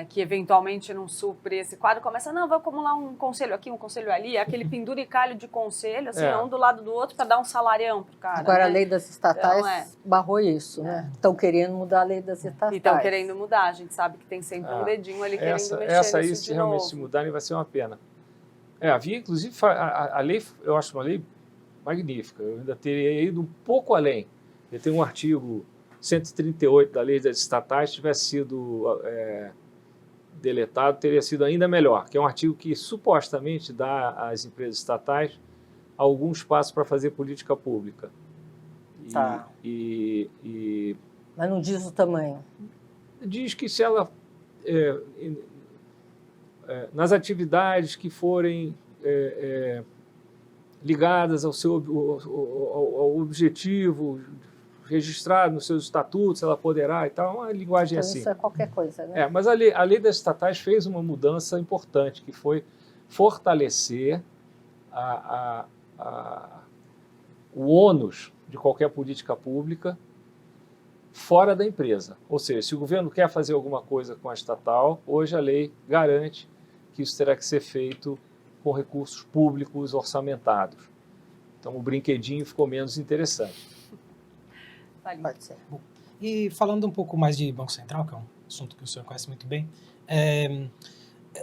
que eventualmente não supre esse quadro, começa, não, vai acumular um conselho aqui, um conselho ali, aquele penduricalho de conselho, assim, um do lado do outro para dar um salarião pro cara. Agora, né? A lei das estatais barrou isso, né? Estão querendo mudar a lei das estatais. E estão querendo mudar, a gente sabe que tem sempre um dedinho ali querendo mexer essa aí, nisso se realmente se mudarem, vai ser uma pena. Havia, inclusive, a lei, eu acho uma lei magnífica, eu ainda teria ido um pouco além. Eu tenho um artigo 138 da lei das estatais, tivesse sido deletado, teria sido ainda melhor, que é um artigo que supostamente dá às empresas estatais algum espaço para fazer política pública. Mas não diz o tamanho. Diz que se ela... nas atividades que forem ligadas ao seu ao objetivo registrado nos seus estatutos, ela poderá e tal, uma linguagem então, assim. Isso é qualquer coisa, né? Mas a lei das estatais fez uma mudança importante, que foi fortalecer o ônus de qualquer política pública fora da empresa. Ou seja, se o governo quer fazer alguma coisa com a estatal, hoje a lei garante que isso terá que ser feito com recursos públicos orçamentados. Então o brinquedinho ficou menos interessante. Pode ser. Bom, e falando um pouco mais de Banco Central, que é um assunto que o senhor conhece muito bem,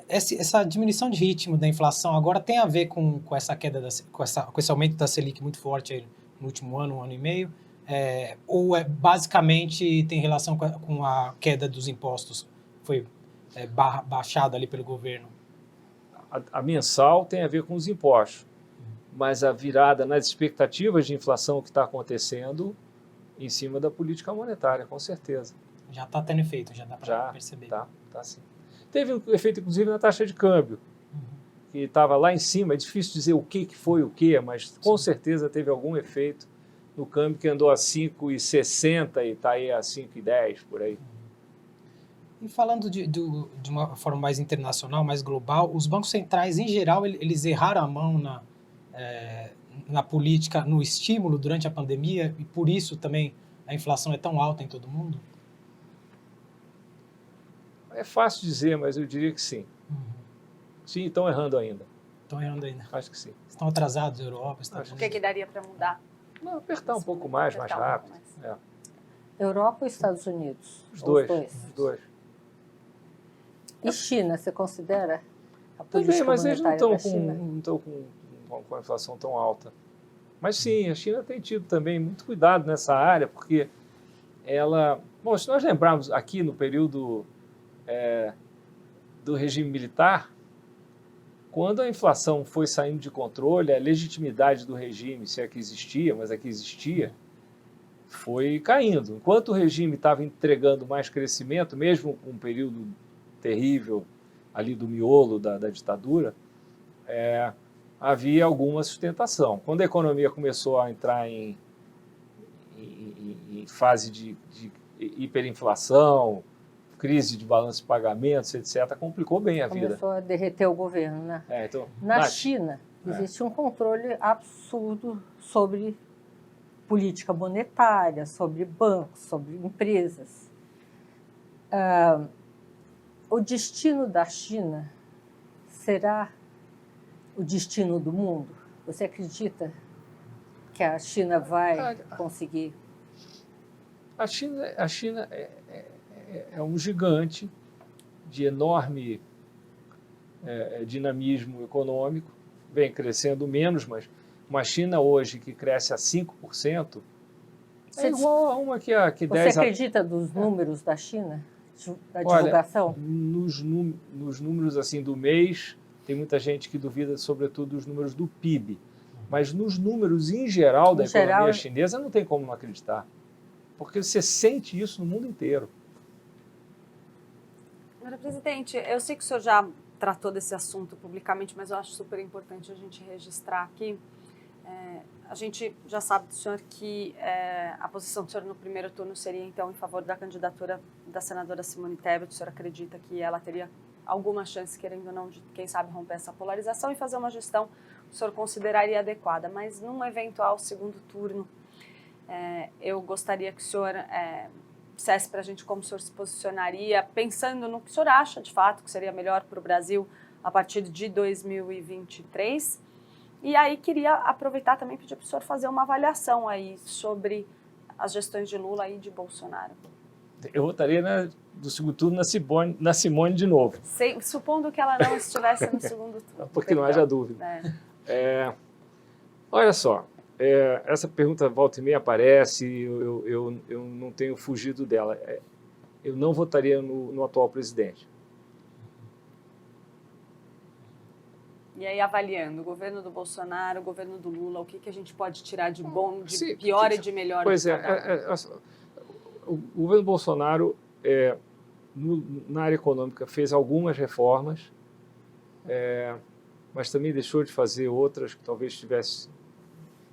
essa diminuição de ritmo da inflação agora tem a ver com essa queda, com esse aumento da Selic muito forte aí no último ano, um ano e meio, ou basicamente tem relação com a queda dos impostos, foi baixada ali pelo governo? A mensal tem a ver com os impostos, mas a virada nas expectativas de inflação que está acontecendo em cima da política monetária, com certeza. Já está tendo efeito, já dá para perceber. Tá sim. Teve um efeito, inclusive, na taxa de câmbio, que estava lá em cima. É difícil dizer o que foi o que, mas com certeza teve algum efeito no câmbio que andou a 5,60 e está aí a 5,10, por aí. E falando de uma forma mais internacional, mais global, os bancos centrais, em geral, eles erraram a mão na política, no estímulo durante a pandemia, e por isso também a inflação é tão alta em todo mundo? É fácil dizer, mas eu diria que sim. Sim, estão errando ainda. Estão errando ainda. Acho que sim. Estão atrasados, Europa, Estados Unidos. O que daria para mudar? Não, apertar um pouco mais rápido. Europa ou Estados Unidos? Os dois. E China, você considera a Também, política mas eles não estão com a inflação tão alta. Mas sim, a China tem tido também muito cuidado nessa área, porque ela... Bom, se nós lembrarmos aqui no período do regime militar, quando a inflação foi saindo de controle, a legitimidade do regime, se é que existia, mas é que existia, foi caindo. Enquanto o regime estava entregando mais crescimento, mesmo com um período terrível ali do miolo da ditadura, havia alguma sustentação. Quando a economia começou a entrar em fase de hiperinflação, crise de balanço de pagamentos, etc., complicou bem a vida. Começou a derreter o governo, né? Então, Na China, existe um controle absurdo sobre política monetária, sobre bancos, sobre empresas. O destino da China será o destino do mundo? Você acredita que a China vai conseguir? A China é um gigante de enorme dinamismo econômico, vem crescendo menos, mas uma China hoje que cresce a 5% é igual a uma que 10... Você acredita dos números da China, da divulgação? Olha, nos números assim, do mês, tem muita gente que duvida, sobretudo, dos números do PIB. Mas nos números em geral da economia chinesa, não tem como não acreditar. Porque você sente isso no mundo inteiro. Senhora Presidente, eu sei que o senhor já tratou desse assunto publicamente, mas eu acho super importante a gente registrar aqui. A gente já sabe do senhor que a posição do senhor no primeiro turno seria, então, em favor da candidatura da senadora Simone Tebet. O senhor acredita que ela teria alguma chance, querendo ou não, de, quem sabe, romper essa polarização e fazer uma gestão que o senhor consideraria adequada. Mas num eventual segundo turno, eu gostaria que o senhor dissesse para a gente como o senhor se posicionaria, pensando no que o senhor acha, de fato, que seria melhor para o Brasil a partir de 2023. E aí queria aproveitar também e pedir para o senhor fazer uma avaliação aí sobre as gestões de Lula e de Bolsonaro. Eu votaria do segundo turno na Simone de novo. Supondo que ela não estivesse no segundo turno. Porque não haja dúvida. Olha só, essa pergunta volta e meia aparece, eu não tenho fugido dela. Eu não votaria no atual presidente. E aí, avaliando o governo do Bolsonaro, o governo do Lula, o que a gente pode tirar de bom, de Sim, pior e de melhor? Pois o governo Bolsonaro, na área econômica, fez algumas reformas, mas também deixou de fazer outras que talvez tivesse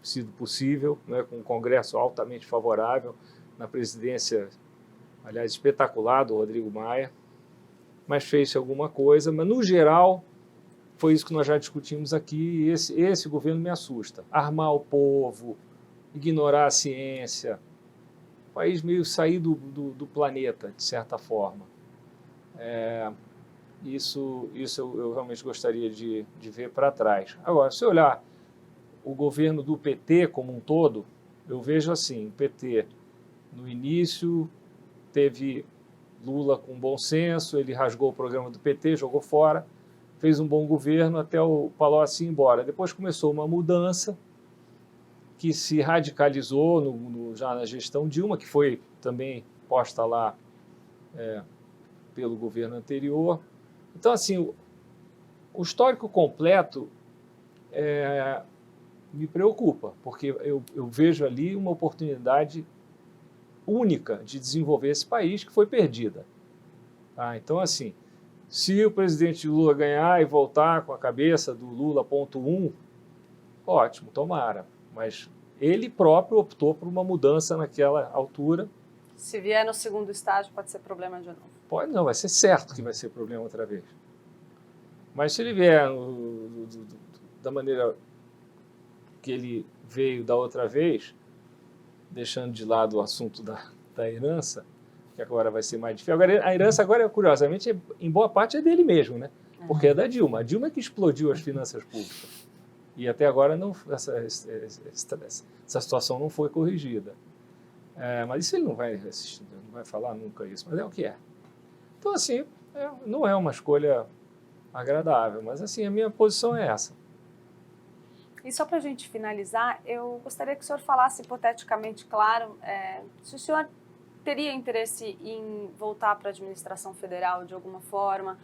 sido possível, né, com um Congresso altamente favorável, na presidência, aliás, espetacular do Rodrigo Maia, mas fez alguma coisa, mas no geral foi isso que nós já discutimos aqui, esse governo me assusta. Armar o povo, ignorar a ciência, o país meio sair do planeta, de certa forma. Isso eu realmente gostaria de ver para trás. Agora, se olhar o governo do PT como um todo, eu vejo assim, o PT, no início, teve Lula com bom senso, ele rasgou o programa do PT, jogou fora, fez um bom governo até o Palocci ir embora. Depois começou uma mudança que se radicalizou já na gestão Dilma, que foi também posta lá pelo governo anterior. Então, assim, o histórico completo me preocupa, porque eu vejo ali uma oportunidade única de desenvolver esse país que foi perdida. Então, assim, se o presidente Lula ganhar e voltar com a cabeça do Lula .1, ótimo, tomara. Mas ele próprio optou por uma mudança naquela altura. Se vier no segundo estágio, pode ser problema de novo? Pode não, vai ser certo que vai ser problema outra vez. Mas se ele vier da maneira que ele veio da outra vez, deixando de lado o assunto da herança, que agora vai ser mais difícil. Agora, a herança agora, curiosamente, em boa parte é dele mesmo, né? Porque é da Dilma. A Dilma é que explodiu as finanças públicas. E até agora essa situação não foi corrigida. Mas isso ele não vai assistir, não vai falar nunca isso, mas é o que é. Então, assim, não é uma escolha agradável, mas assim, a minha posição é essa. E só para a gente finalizar, eu gostaria que o senhor falasse hipoteticamente, claro, se o senhor teria interesse em voltar para a administração federal de alguma forma,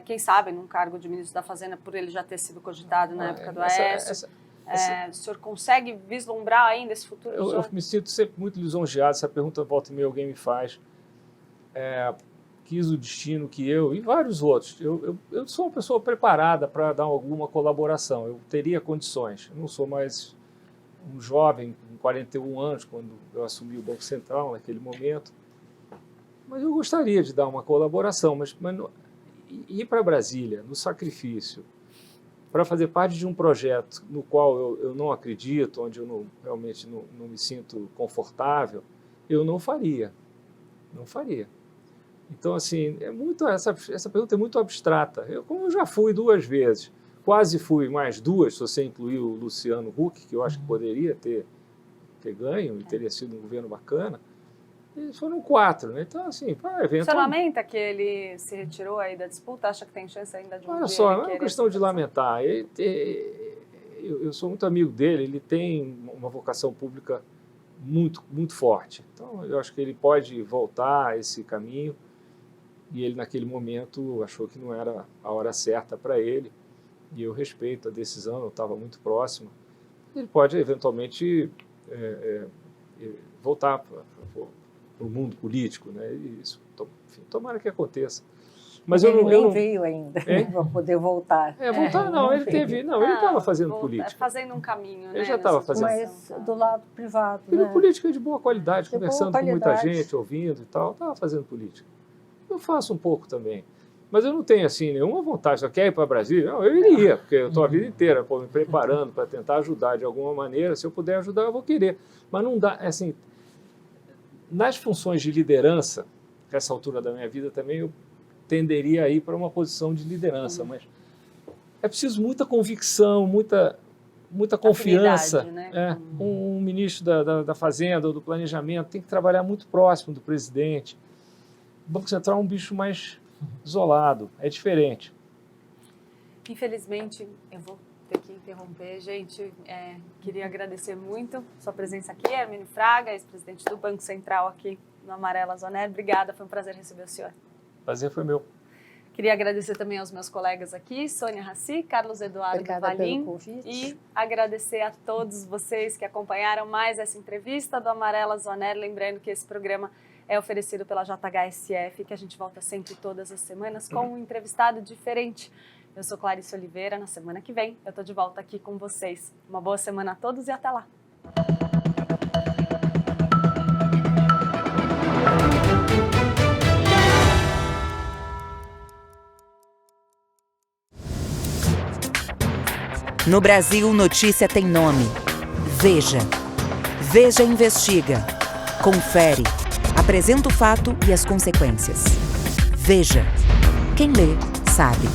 quem sabe num cargo de ministro da Fazenda, por ele já ter sido cogitado na época do Aécio. O senhor consegue vislumbrar ainda esse futuro? Eu me sinto sempre muito lisonjeado, essa pergunta volta e meia alguém me faz. quis o destino que eu e vários outros. Eu sou uma pessoa preparada para dar alguma colaboração, eu teria condições. Eu não sou mais um jovem, com 41 anos, quando eu assumi o Banco Central naquele momento, mas eu gostaria de dar uma colaboração, mas ir para Brasília, no sacrifício, para fazer parte de um projeto no qual eu não acredito, onde eu realmente não me sinto confortável, eu não faria. Não faria. Então, assim, essa pergunta é muito abstrata. Como eu já fui 2 vezes, quase fui mais 2, se você incluir o Luciano Huck, que eu acho que poderia ter ganho e teria sido um governo bacana, eles foram 4, né? Então, assim, Você lamenta que ele se retirou aí da disputa? Acha que tem chance ainda de um Olha só, não é uma questão de lamentar. Eu sou muito amigo dele, ele tem uma vocação pública muito, muito forte. Então, eu acho que ele pode voltar a esse caminho e ele, naquele momento, achou que não era a hora certa para ele e eu respeito a decisão, eu estava muito próximo. Ele pode, eventualmente, voltar para o mundo político, né? Isso, enfim, tomara que aconteça. Mas ele nem veio ainda para poder voltar. Voltar não, ele teve, ele estava fazendo política. Fazendo um caminho, né? Ele já estava fazendo. Mas do lado privado, né? Política de boa qualidade, conversando com muita gente, ouvindo e tal, estava fazendo política. Eu faço um pouco também. Mas eu não tenho, assim, nenhuma vontade. Só quer ir para Brasília? Não, eu iria, porque eu estou a vida inteira me preparando para tentar ajudar de alguma maneira. Se eu puder ajudar, eu vou querer. Mas não dá, assim, nas funções de liderança, nessa altura da minha vida também, eu tenderia a ir para uma posição de liderança, mas é preciso muita convicção, muita confiança. Né? Um ministro da Fazenda ou do Planejamento tem que trabalhar muito próximo do presidente. O Banco Central é um bicho mais isolado, é diferente. Infelizmente, eu vou ter que interromper, gente. Queria agradecer muito sua presença aqui, Hermínio Fraga, ex-presidente do Banco Central aqui no Amarela Zoner. Obrigada, foi um prazer receber o senhor. Prazer foi meu. Queria agradecer também aos meus colegas aqui, Sônia Rassi, Carlos Eduardo Valim, e agradecer a todos vocês que acompanharam mais essa entrevista do Amarela Zoner. Lembrando que esse programa é oferecido pela JHSF, que a gente volta sempre todas as semanas com um entrevistado diferente. Eu sou Clarice Oliveira, na semana que vem eu estou de volta aqui com vocês. Uma boa semana a todos e até lá! No Brasil, notícia tem nome. Veja. Veja investiga. Confere. Apresenta o fato e as consequências. Veja. Quem lê, sabe.